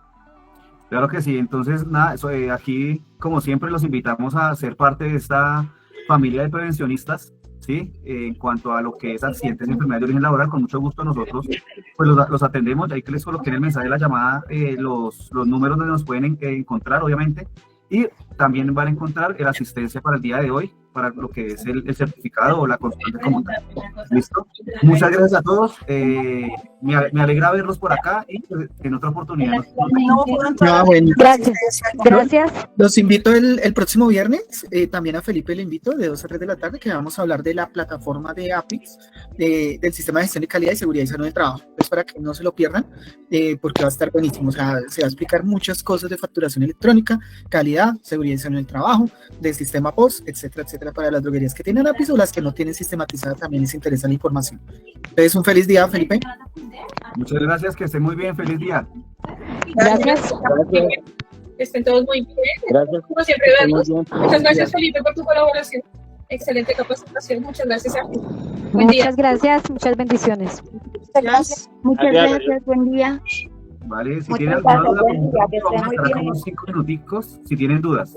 A: Claro que sí, entonces, nada, aquí, como siempre, los invitamos a ser parte de esta familia de prevencionistas, ¿sí? En cuanto a lo que es accidentes y enfermedades de origen laboral, con mucho gusto nosotros pues los atendemos. Ya ahí que les coloqué en el mensaje de la llamada los números donde nos pueden encontrar, obviamente, y también van a encontrar la asistencia para el día de hoy, para lo que es el certificado o la consulta como tal. ¿Listo? Muchas gracias a todos. Me alegra verlos por acá y en otra oportunidad.
G: Bueno.
E: Gracias.
G: Los invito el próximo viernes, también a Felipe le invito de 2 a 3 de la tarde, que vamos a hablar de la plataforma de APIX, del Sistema de Gestión de Calidad y Seguridad y Salud del Trabajo. Es para que no se lo pierdan, porque va a estar buenísimo. O sea, se va a explicar muchas cosas de facturación electrónica, calidad, seguridad y salud del trabajo, del sistema POS, etcétera, etcétera, para las droguerías que tienen APIX o las que no tienen sistematizada, también les interesa la información. Entonces, un feliz día, Felipe.
A: Muchas gracias, que estén muy bien, feliz día.
E: Gracias.
Q: Que estén todos muy bien.
T: Gracias.
Q: Como siempre, verlos. Muchas gracias, Felipe, por tu colaboración. Excelente capacitación. Muchas gracias a ti. Buen día.
E: Muchas gracias, muchas bendiciones.
R: Gracias.
E: Muchas gracias, buen día.
A: Vale, si
R: Muchas
A: tienen alguna
R: gracias,
A: duda,
R: buen día, que
A: vamos a
R: estén muy
A: estar
R: bien.
A: como 5 minuticos, si tienen dudas.